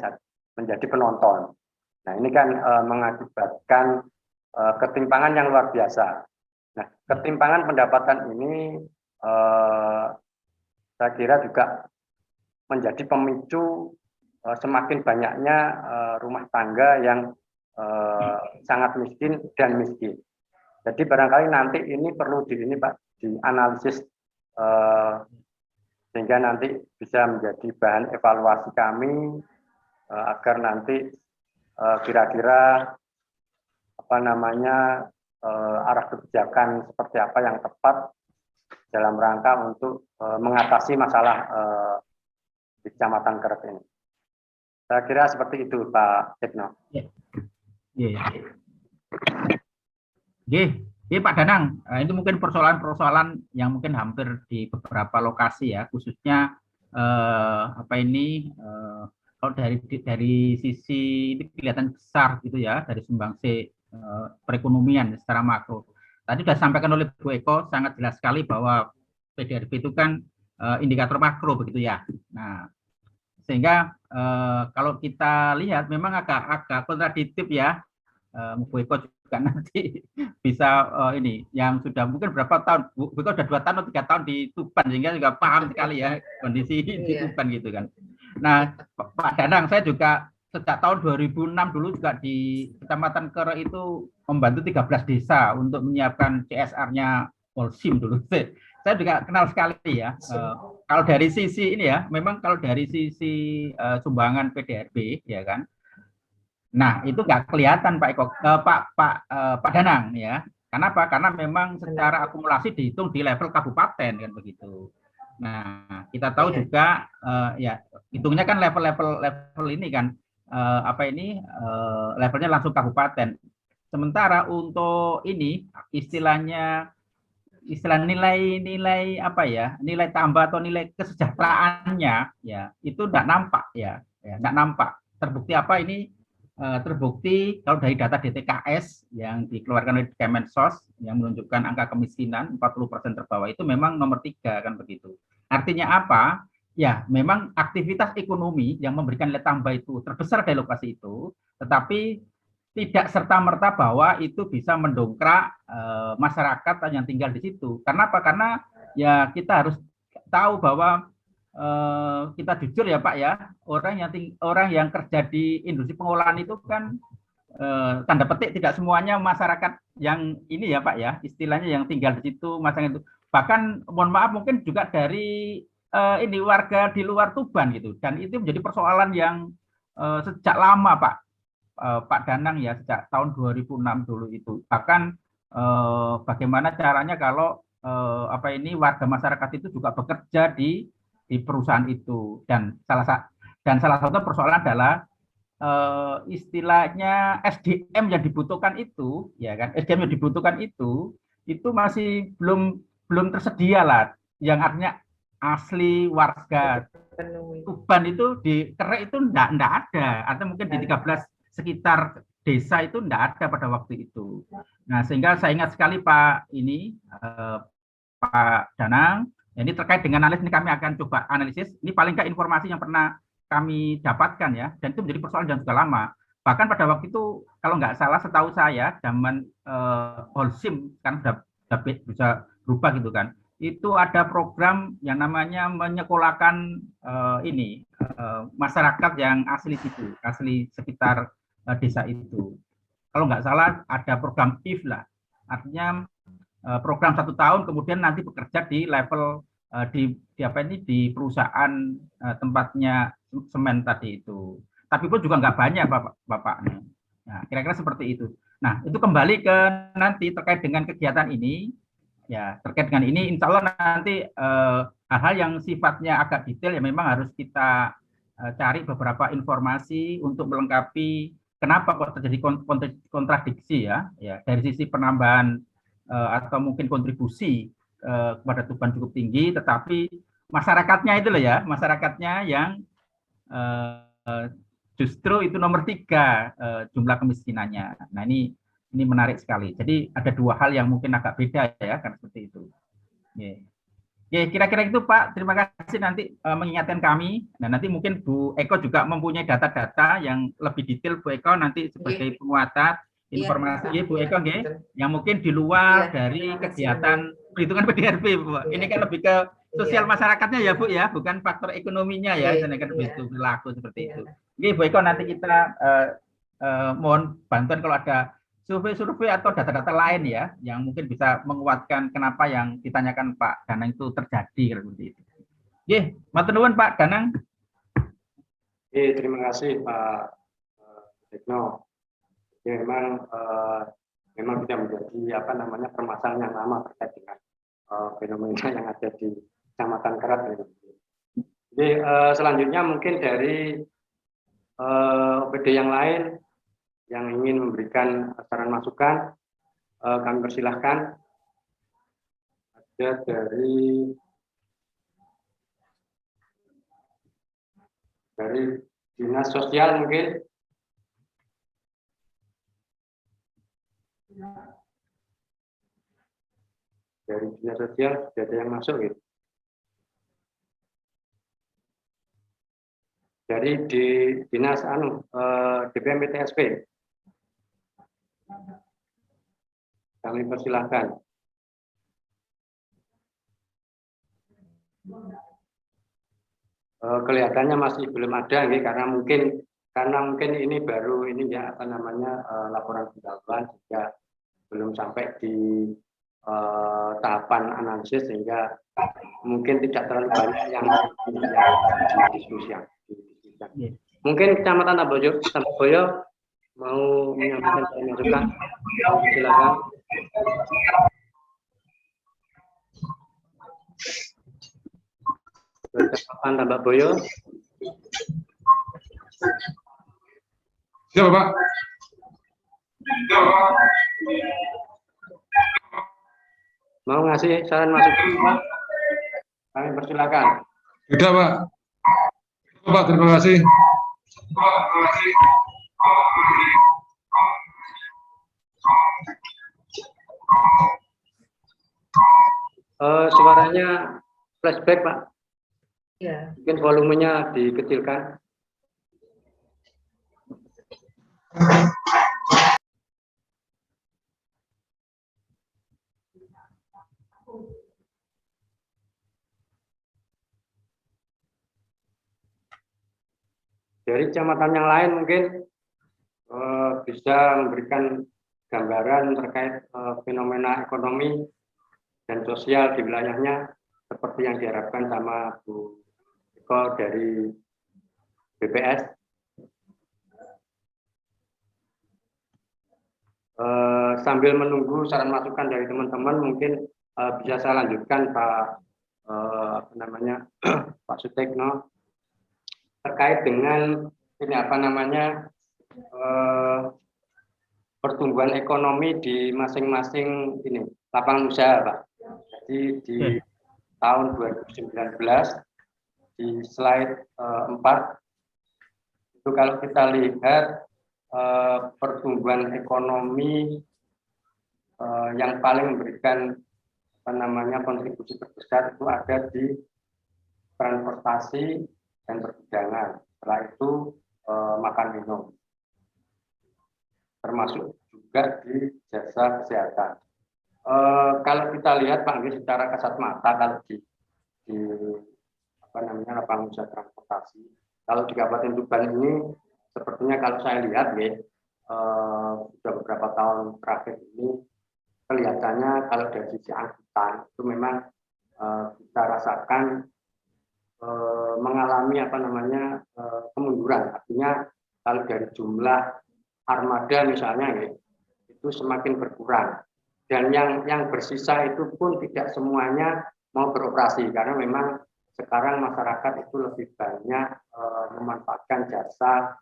menjadi penonton. Nah ini kan mengakibatkan ketimpangan yang luar biasa. Nah ketimpangan pendapatan ini saya kira juga menjadi pemicu semakin banyaknya rumah tangga yang sangat miskin dan miskin. Jadi barangkali nanti ini perlu dianalisis sehingga nanti bisa menjadi bahan evaluasi kami agar nanti kira-kira arah kebijakan seperti apa yang tepat dalam rangka untuk mengatasi masalah di Kecamatan Kerek ini. Saya kira seperti itu, Pak Tekno. Pak Danang, itu mungkin persoalan-persoalan yang mungkin hampir di beberapa lokasi ya, khususnya kalau dari sisi ini kelihatan besar gitu ya, dari sumbangsi perekonomian secara makro. Tadi sudah disampaikan oleh Bu Eko sangat jelas sekali bahwa PDRB itu kan indikator makro begitu ya. Nah, sehingga kalau kita lihat memang agak kontradiktif ya. Bu Eko juga nanti bisa ini yang sudah mungkin berapa tahun, Bu Eko sudah 2 tahun atau 3 tahun di Tuban sehingga juga paham sekali ya kondisi di Tuban gitu kan. Nah, Pak Danang, saya juga sejak tahun 2006 dulu juga di Kecamatan Kerek itu membantu 13 desa untuk menyiapkan CSR-nya Polsim dulu. Saya juga kenal sekali ya. Kalau dari sisi ini ya, memang kalau dari sisi sumbangan PDRB ya kan. Nah, itu nggak kelihatan Pak Eko, Pak Danang ya. Kenapa? Karena memang secara akumulasi dihitung di level kabupaten kan begitu. Nah, kita tahu juga ya hitungnya kan level ini kan levelnya langsung kabupaten. Sementara untuk ini istilah nilai nilai tambah atau nilai kesejahteraannya ya itu tidak nampak ya tidak nampak. Terbukti apa ini? Terbukti kalau dari data DTKS yang dikeluarkan oleh Kemensos yang menunjukkan angka kemiskinan 40% terbawah itu memang nomor 3 kan begitu. Artinya apa? Ya, memang aktivitas ekonomi yang memberikan nilai tambah itu terbesar dari lokasi itu, tetapi tidak serta-merta bahwa itu bisa mendongkrak masyarakat yang tinggal di situ. Karena apa? Karena ya kita harus tahu bahwa kita jujur ya Pak ya, orang yang kerja di industri pengolahan itu kan tanda petik tidak semuanya masyarakat yang ini ya Pak ya, istilahnya yang tinggal di situ masyarakat itu. Bahkan mohon maaf mungkin juga dari ini warga di luar Tuban gitu, dan itu menjadi persoalan yang sejak lama Pak Danang ya, sejak tahun 2006 dulu itu. Bahkan bagaimana caranya kalau warga masyarakat itu juga bekerja di perusahaan itu, dan salah satu persoalan adalah istilahnya SDM yang dibutuhkan itu ya kan, SDM yang dibutuhkan itu masih belum tersedia lah, yang artinya asli warga Tuban itu di Kerek itu enggak ada, atau mungkin di 13 sekitar desa itu enggak ada pada waktu itu. Nah, sehingga saya ingat sekali Pak Danang, ini terkait dengan analisis ini kami akan coba analisis. Ini paling nggak informasi yang pernah kami dapatkan ya, dan itu menjadi persoalan yang sudah lama. Bahkan pada waktu itu kalau nggak salah setahu saya zaman Polsim kan sudah bisa berubah gitu kan. Itu ada program yang namanya menyekolahkan masyarakat yang asli situ, asli sekitar desa itu. Kalau nggak salah ada program IF lah, artinya program 1 tahun, kemudian nanti bekerja di level di perusahaan tempatnya semen tadi itu. Tapi pun juga nggak banyak Bapak. Nah, kira-kira seperti itu. Nah, itu kembali ke nanti terkait dengan kegiatan ini. Ya, terkait dengan ini, insya Allah nanti hal-hal yang sifatnya agak detail ya memang harus kita cari beberapa informasi untuk melengkapi kenapa kok terjadi kontradiksi ya dari sisi penambahan atau mungkin kontribusi kepada Tuban cukup tinggi, tetapi masyarakatnya itu loh ya, masyarakatnya yang justru itu nomor 3 jumlah kemiskinannya. Nah ini menarik sekali. Jadi ada 2 hal yang mungkin agak beda ya, kan seperti itu. Ya, kira-kira itu Pak. Terima kasih nanti mengingatkan kami. Nah nanti mungkin Bu Eko juga mempunyai data-data yang lebih detail. Bu Eko nanti sebagai penguatan informasi Bu Eko yang mungkin di luar dari kegiatan perhitungan PDRB Bu. Ini kan lebih ke sosial masyarakatnya ya Bu ya, bukan faktor ekonominya ya, kan begitu perilaku seperti itu. Oke Bu Eko, nanti kita mohon bantuan kalau ada survei-survei atau data-data lain ya yang mungkin bisa menguatkan kenapa yang ditanyakan Pak Danang itu terjadi seperti itu. Oke, matur nuwun Pak Danang. Oke, terima kasih Pak Tekno. Ya, memang tidak menjadi permasalahan yang lama terkait dengan fenomena yang ada di Kecamatan Kerat. Jadi selanjutnya mungkin dari OPD yang lain yang ingin memberikan saran masukan, kami persilahkan. Ada dari Dinas Sosial mungkin. Dari Dinas Sosial sudah ada yang masuk gitu. Dari di Dinas DPM PTSP. Kami persilahkan. Kelihatannya masih belum ada nih, karena mungkin ini baru laporan pendahuluan, sehingga belum sampai di tahapan analisis, sehingga mungkin tidak terlalu banyak yang didiskusikan. Mungkin Kecamatan Tamboyo mau menyampaikan masukan, silakan. Kecamatan Tamboyo. Siapa Pak? Mau ngasih saran masukan Pak? Kami persilakan. Tidak Pak. Pak, terima kasih. Suaranya flashback Pak. Ya. Mungkin volumenya dikecilkan. Dari kecamatan yang lain mungkin bisa memberikan gambaran terkait fenomena ekonomi dan sosial di wilayahnya seperti yang diharapkan sama Bu Eko dari BPS. Sambil menunggu saran masukan dari teman-teman, mungkin bisa saya lanjutkan Pak Pak Sutekno terkait dengan ini pertumbuhan ekonomi di masing-masing ini lapangan usaha Pak. Jadi di tahun 2019 di slide 4 itu kalau kita lihat pertumbuhan ekonomi yang paling memberikan kontribusi terbesar itu ada di transportasi dan perdagangan. Setelah itu makan minum, termasuk juga di jasa kesehatan. Kalau kita lihat Pak, secara kasat mata kalau di lapangan usaha transportasi, kalau di Kabupaten Tuban ini sepertinya kalau saya lihat sudah beberapa tahun terakhir ini kelihatannya kalau dari sisi angkutan itu memang kita rasakan mengalami kemunduran. Artinya kalau dari jumlah armada misalnya ya, itu semakin berkurang. Dan yang bersisa itu pun tidak semuanya mau beroperasi karena memang sekarang masyarakat itu lebih banyak memanfaatkan jasa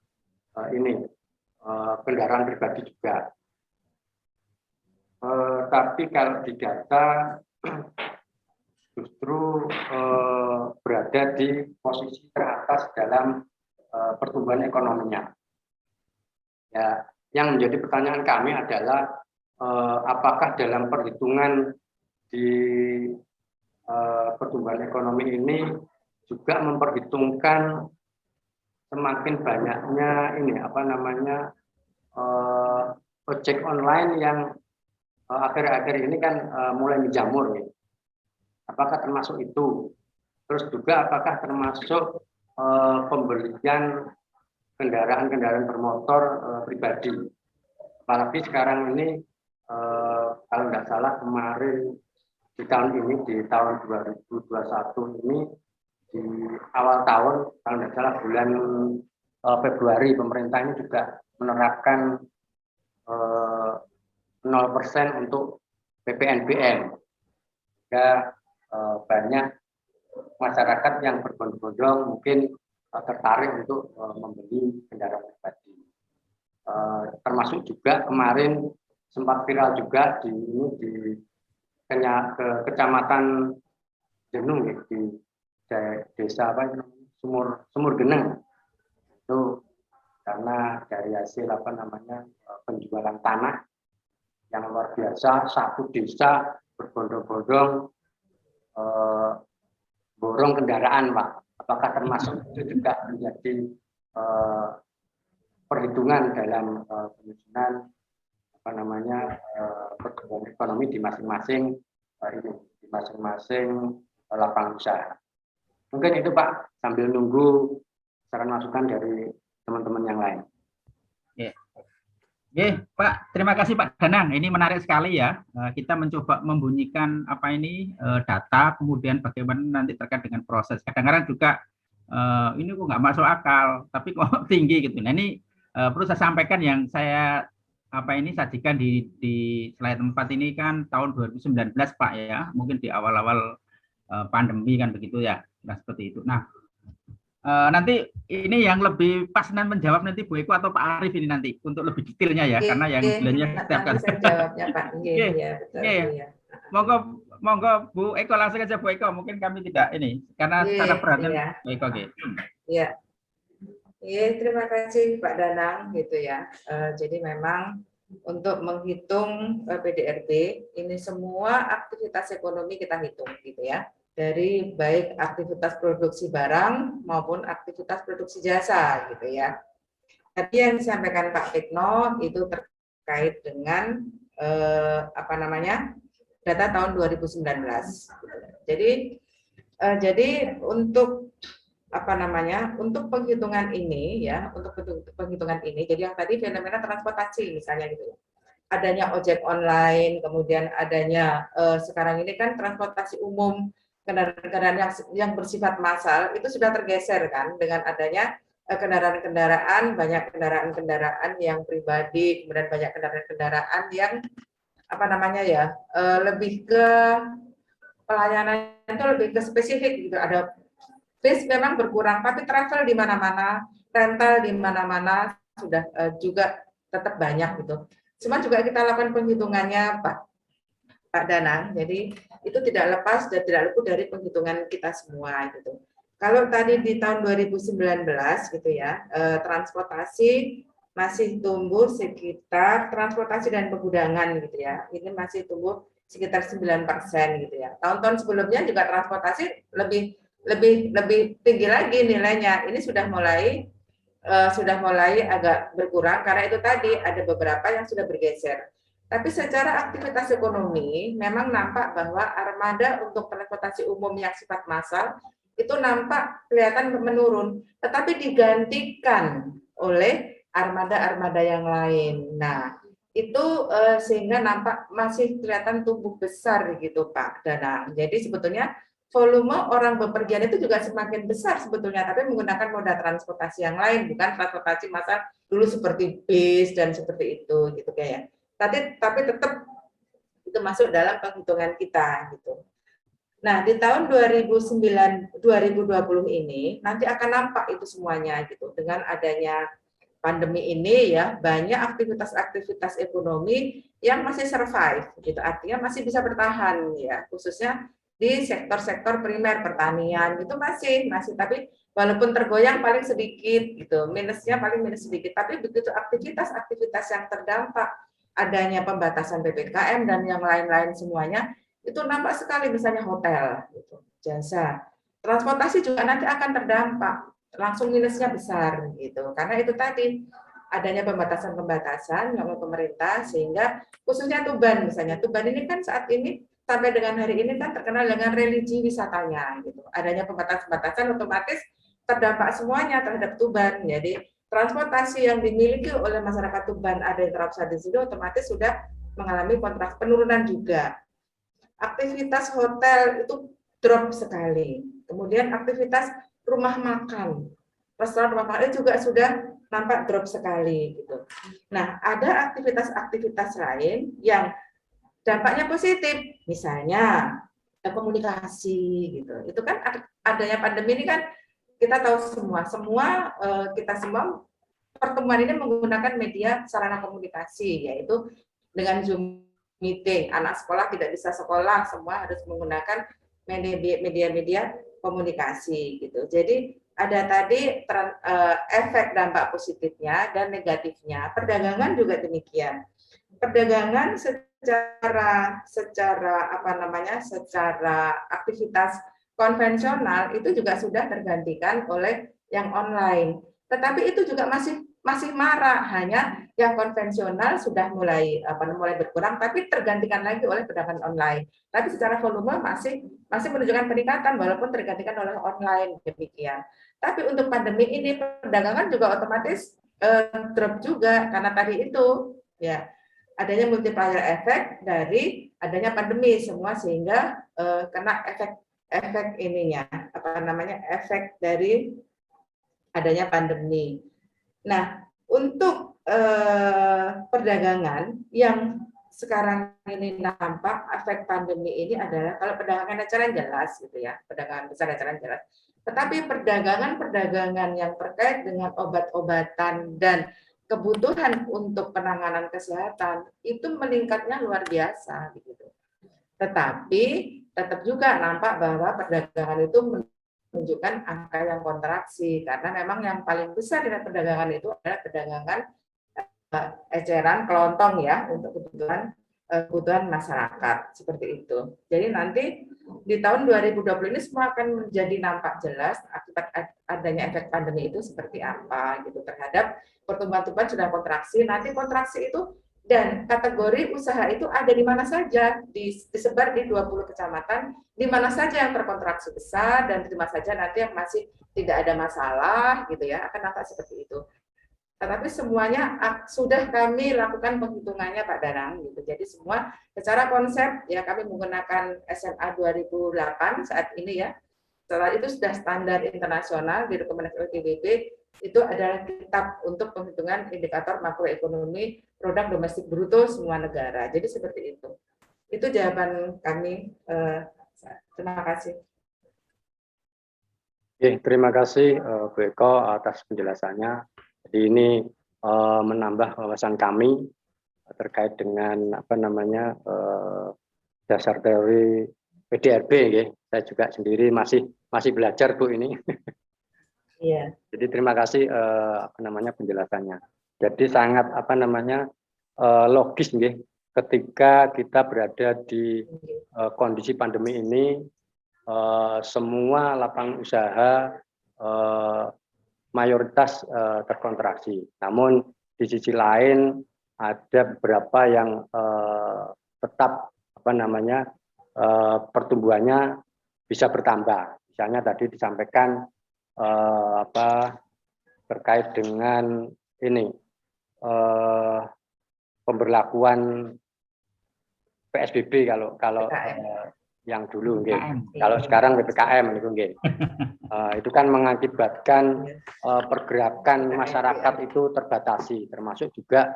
kendaraan pribadi juga. Tapi kalau di data justru berada di posisi teratas dalam pertumbuhan ekonominya. Ya, yang menjadi pertanyaan kami adalah apakah dalam perhitungan di pertumbuhan ekonomi ini juga memperhitungkan semakin banyaknya ojek online yang akhir-akhir ini kan mulai menjamur nih. Apakah termasuk itu? Terus juga apakah termasuk pembelian kendaraan-kendaraan bermotor pribadi? Apalagi sekarang ini kalau tidak salah kemarin di tahun 2021 ini di awal tahun kalau tidak salah bulan Februari pemerintah ini juga menerapkan 0% untuk PPNBM. Ya, banyak masyarakat yang berbondong-bondong mungkin tertarik untuk membeli kendaraan pribadi. Termasuk juga kemarin sempat viral juga di Kecamatan Jenung di desa Sumur Geneng. Itu karena dari hasil penjualan tanah yang luar biasa, satu desa berbondong-bondong borong kendaraan, Pak. Apakah termasuk itu juga menjadi perhitungan dalam penyusunan pertumbuhan ekonomi di masing-masing lapangan usaha. Mungkin itu Pak, sambil nunggu saran masukan dari teman-teman yang lain. Pak, terima kasih Pak Danang. Ini menarik sekali ya. Kita mencoba membunyikan data, kemudian bagaimana nanti terkait dengan proses. Kadang-kadang juga ini kok nggak masuk akal, tapi kok tinggi gitu. Nah ini perlu saya sampaikan yang saya sajikan di slide 4 ini kan tahun 2019 Pak ya, mungkin di awal-awal pandemi kan begitu ya. Nah seperti itu. Nah nanti ini yang lebih pas menjawab nanti Bu Eko atau Pak Arief ini nanti untuk lebih detailnya ya, karena yang sebenarnya setiap kali. Saya jawabnya Pak. Monggo Bu Eko langsung aja Bu Eko, mungkin kami tidak ini karena cara perhatian Bu Eko. Iya. Terima kasih Pak Danang gitu ya. Jadi memang untuk menghitung PDRB ini semua aktivitas ekonomi kita hitung gitu ya. Dari baik aktivitas produksi barang maupun aktivitas produksi jasa gitu ya. Tadi yang disampaikan Pak Tekno itu terkait dengan data tahun 2019. Jadi untuk untuk penghitungan ini ya, jadi yang tadi fenomena transportasi misalnya gitu ya, adanya ojek online, kemudian adanya sekarang ini kan transportasi umum, kendaraan-kendaraan yang bersifat massal itu sudah tergeser kan dengan adanya kendaraan-kendaraan, banyak kendaraan-kendaraan yang pribadi, kemudian banyak kendaraan-kendaraan yang lebih ke pelayanan itu lebih ke spesifik gitu. Ada bis memang berkurang, tapi travel di mana-mana, rental di mana-mana sudah juga tetap banyak gitu. Cuma juga kita lakukan penghitungannya Pak Danang, jadi itu tidak lepas dan tidak luput dari penghitungan kita semua gitu. Kalau tadi di tahun 2019 gitu ya, transportasi masih tumbuh sekitar transportasi dan pergudangan gitu ya, ini masih tumbuh sekitar 9% gitu ya. Tahun-tahun sebelumnya juga transportasi lebih tinggi lagi nilainya. Ini sudah mulai agak berkurang karena itu tadi ada beberapa yang sudah bergeser. Tapi secara aktivitas ekonomi memang nampak bahwa armada untuk transportasi umum yang sifat massal itu nampak kelihatan menurun, tetapi digantikan oleh armada-armada yang lain. Nah, itu sehingga nampak masih kelihatan tumbuh besar gitu Pak Danang. Jadi sebetulnya volume orang bepergian itu juga semakin besar sebetulnya, tapi menggunakan moda transportasi yang lain, bukan transportasi massal dulu seperti bis dan seperti itu gitu kayak. Tapi tetap itu masuk dalam penghitungan kita gitu. Nah, di tahun 2020 ini nanti akan nampak itu semuanya gitu dengan adanya pandemi ini ya, banyak aktivitas-aktivitas ekonomi yang masih survive gitu. Artinya masih bisa bertahan ya, khususnya di sektor-sektor primer pertanian itu masih tapi walaupun tergoyang paling sedikit gitu, minusnya paling minus sedikit, tapi begitu aktivitas-aktivitas yang terdampak adanya pembatasan PPKM dan yang lain-lain semuanya itu nampak sekali, misalnya hotel gitu, jasa, transportasi juga nanti akan terdampak, langsung minusnya besar gitu, karena itu tadi adanya pembatasan-pembatasan oleh pemerintah, sehingga khususnya Tuban misalnya, Tuban ini kan saat ini sampai dengan hari ini kan terkenal dengan religi wisatanya gitu, adanya pembatasan-pembatasan otomatis terdampak semuanya terhadap Tuban. Jadi transportasi yang dimiliki oleh masyarakat Tuban ada yang terapsa di situ otomatis sudah mengalami kontrak penurunan juga. Aktivitas hotel itu drop sekali. Kemudian aktivitas rumah makan, restoran rumah makan juga sudah nampak drop sekali gitu. Nah, ada aktivitas-aktivitas lain yang dampaknya positif, misalnya komunikasi gitu. Itu kan adanya pandemi ini kan kita tahu semua kita semua pertemuan ini menggunakan media sarana komunikasi, yaitu dengan Zoom meeting. Anak sekolah tidak bisa sekolah, semua harus menggunakan media-media komunikasi gitu. Jadi ada tadi efek dampak positifnya dan negatifnya. Perdagangan juga demikian. Perdagangan secara aktivitas konvensional itu juga sudah tergantikan oleh yang online. Tetapi itu juga masih marak, hanya yang konvensional sudah mulai berkurang, tapi tergantikan lagi oleh perdagangan online. Tapi secara volume masih menunjukkan peningkatan walaupun tergantikan oleh online demikian. Tapi untuk pandemi ini perdagangan juga otomatis drop juga karena tadi itu ya adanya multiplier efek dari adanya pandemi semua, sehingga kena efek ininya efek dari adanya pandemi. Nah, untuk perdagangan yang sekarang ini nampak efek pandemi ini adalah kalau perdagangan eceran jelas gitu ya, perdagangan besar eceran jelas. Tetapi perdagangan yang terkait dengan obat-obatan dan kebutuhan untuk penanganan kesehatan itu meningkatnya luar biasa begitu. Tetapi tetap juga nampak bahwa perdagangan itu menunjukkan angka yang kontraksi karena memang yang paling besar dari perdagangan itu adalah perdagangan eceran kelontong ya untuk kebutuhan masyarakat seperti itu. Jadi nanti di tahun 2020 ini semua akan menjadi nampak jelas akibat adanya efek pandemi itu seperti apa gitu terhadap pertumbuhan sudah kontraksi. Nanti kontraksi itu dan kategori usaha itu ada di mana saja, disebar di 20 kecamatan, di mana saja yang terkontraksi besar dan di mana saja nanti yang masih tidak ada masalah gitu ya, akan nampak seperti itu. Tetapi semuanya sudah kami lakukan penghitungannya Pak Danang gitu. Jadi semua secara konsep ya kami menggunakan SMA 2008 saat ini ya. Setelah itu sudah standar internasional direkomendasi oleh PBB, itu adalah kitab untuk penghitungan indikator makroekonomi produk domestik bruto semua negara. Jadi seperti itu. Itu jawaban kami. Terima kasih. Terima kasih Bu Eko atas penjelasannya. Jadi ini menambah wawasan kami terkait dengan dasar teori PDRB. Saya juga sendiri masih belajar Bu ini. Iya. Jadi terima kasih penjelasannya. Jadi sangat logis ketika kita berada di kondisi pandemi ini, semua lapangan usaha mayoritas terkontraksi. Namun di sisi lain ada beberapa yang tetap pertumbuhannya bisa bertambah. Misalnya tadi disampaikan terkait dengan ini pemberlakuan PSBB kalau yang dulu nggih. Kalau sekarang PPKM niku nggih. Itu kan mengakibatkan pergerakan masyarakat itu terbatasi, termasuk juga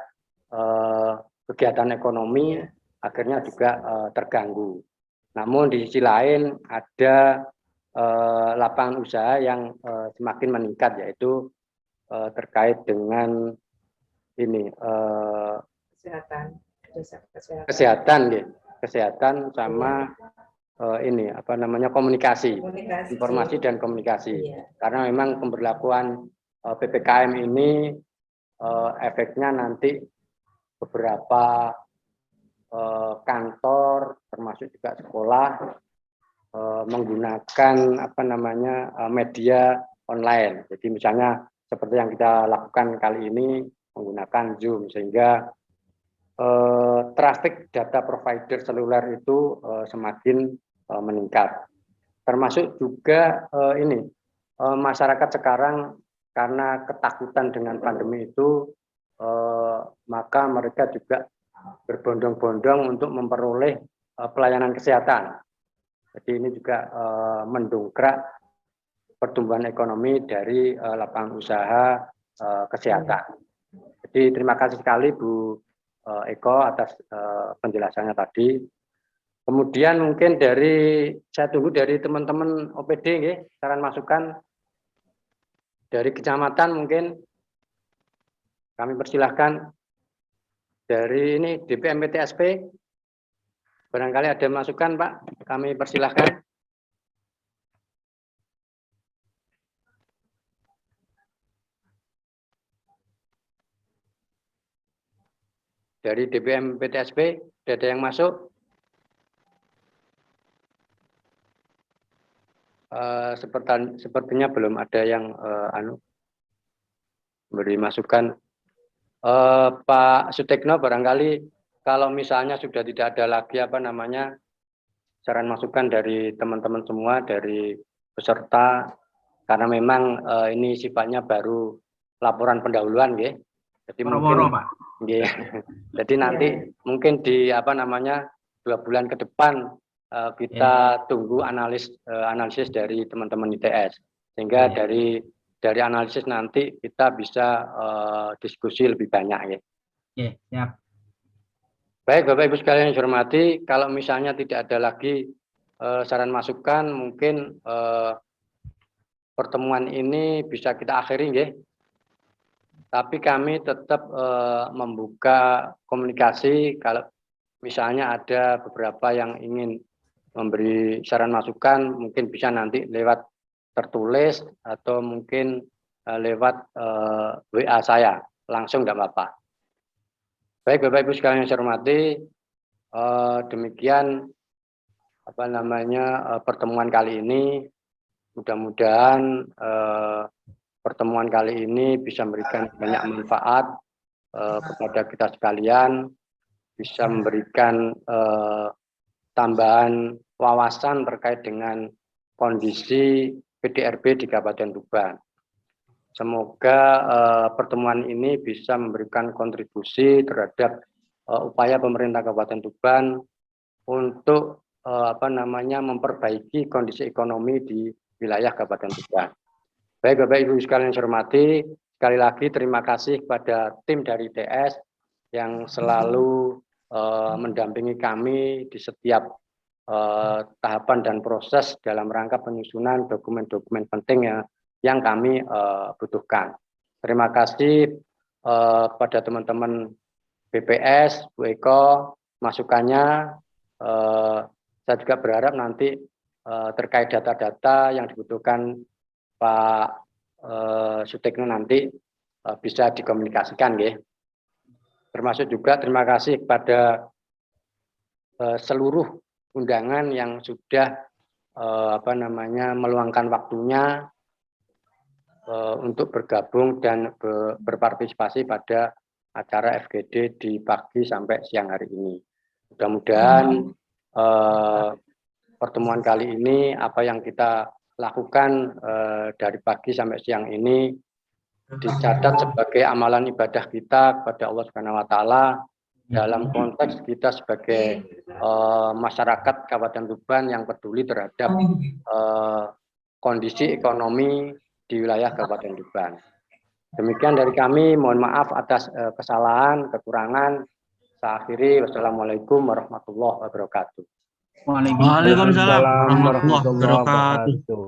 kegiatan ekonomi akhirnya juga terganggu. Namun di sisi lain ada lapangan usaha yang semakin meningkat, yaitu terkait dengan ini kesehatan sama ini apa namanya komunikasi, informasi dan komunikasi. Karena memang pemberlakuan PPKM ini efeknya nanti beberapa kantor termasuk juga sekolah menggunakan apa namanya media online. Jadi misalnya seperti yang kita lakukan kali ini menggunakan Zoom, sehingga traffic data provider seluler itu semakin meningkat. Termasuk juga ini masyarakat sekarang karena ketakutan dengan pandemi itu, maka mereka juga berbondong-bondong untuk memperoleh pelayanan kesehatan. Jadi ini juga mendongkrak pertumbuhan ekonomi dari lapangan usaha kesehatan. Jadi terima kasih sekali Bu Eko atas penjelasannya tadi. Kemudian mungkin saya tunggu dari teman-teman OPD nggih, saran masukan dari kecamatan mungkin kami persilahkan. Dari ini DPM PTSP barangkali ada masukan Pak, kami persilahkan. Dari DPM PTSP ada yang masuk? Sepertinya belum ada yang beri masukan. Pak Sutekno, barangkali kalau misalnya sudah tidak ada lagi apa namanya saran masukan dari teman-teman semua, dari peserta, karena memang ini sifatnya baru laporan pendahuluan, ya. Jadi mungkin, jadi nanti mungkin di apa namanya 2 bulan ke depan kita tunggu analisis dari teman-teman ITS, sehingga dari analisis nanti kita bisa diskusi lebih banyak, ya. Siap. Baik Bapak Ibu sekalian yang saya hormati, kalau misalnya tidak ada lagi saran masukan, mungkin pertemuan ini bisa kita akhiri, ya. Tapi kami tetap membuka komunikasi kalau misalnya ada beberapa yang ingin memberi saran masukan, mungkin bisa nanti lewat tertulis atau mungkin lewat WA saya, langsung tidak apa-apa. Baik Bapak Ibu sekalian yang saya hormati, demikian apa namanya pertemuan kali ini. Mudah-mudahan pertemuan kali ini bisa memberikan banyak manfaat kepada kita sekalian, bisa memberikan tambahan wawasan terkait dengan kondisi PDRB di Kabupaten Tuban. Semoga pertemuan ini bisa memberikan kontribusi terhadap upaya pemerintah Kabupaten Tuban untuk apa namanya memperbaiki kondisi ekonomi di wilayah Kabupaten Tuban. Baik Bapak Ibu sekalian yang saya hormati, sekali lagi terima kasih kepada tim dari ITS yang selalu mendampingi kami di setiap tahapan dan proses dalam rangka penyusunan dokumen-dokumen penting yang kami butuhkan. Terima kasih kepada teman-teman BPS, Bu Eko, masukannya. Saya juga berharap nanti terkait data-data yang dibutuhkan Pak Sutekno nanti bisa dikomunikasikan, ya. Termasuk juga terima kasih kepada seluruh undangan yang sudah apa namanya meluangkan waktunya untuk bergabung dan berpartisipasi pada acara FGD di pagi sampai siang hari ini. Mudah-mudahan pertemuan kali ini apa yang kita lakukan dari pagi sampai siang ini dicatat sebagai amalan ibadah kita kepada Allah Subhanahu wa taala, dalam konteks kita sebagai masyarakat Kabupaten Tuban yang peduli terhadap kondisi ekonomi di wilayah Kabupaten Tuban. Demikian dari kami, mohon maaf atas kesalahan, kekurangan. Saya akhiri, wassalamualaikum warahmatullahi wabarakatuh. Waalaikumsalam warahmatullahi wabarakatuh.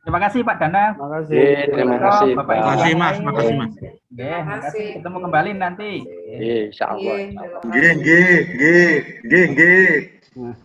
Terima kasih Pak Danang. Terima kasih. Bapak Terima kasih Mas, Ibu. makasih Mas. Terima kasih. Ketemu kembali nanti. Insya Allah. Iya, terima kasih. G.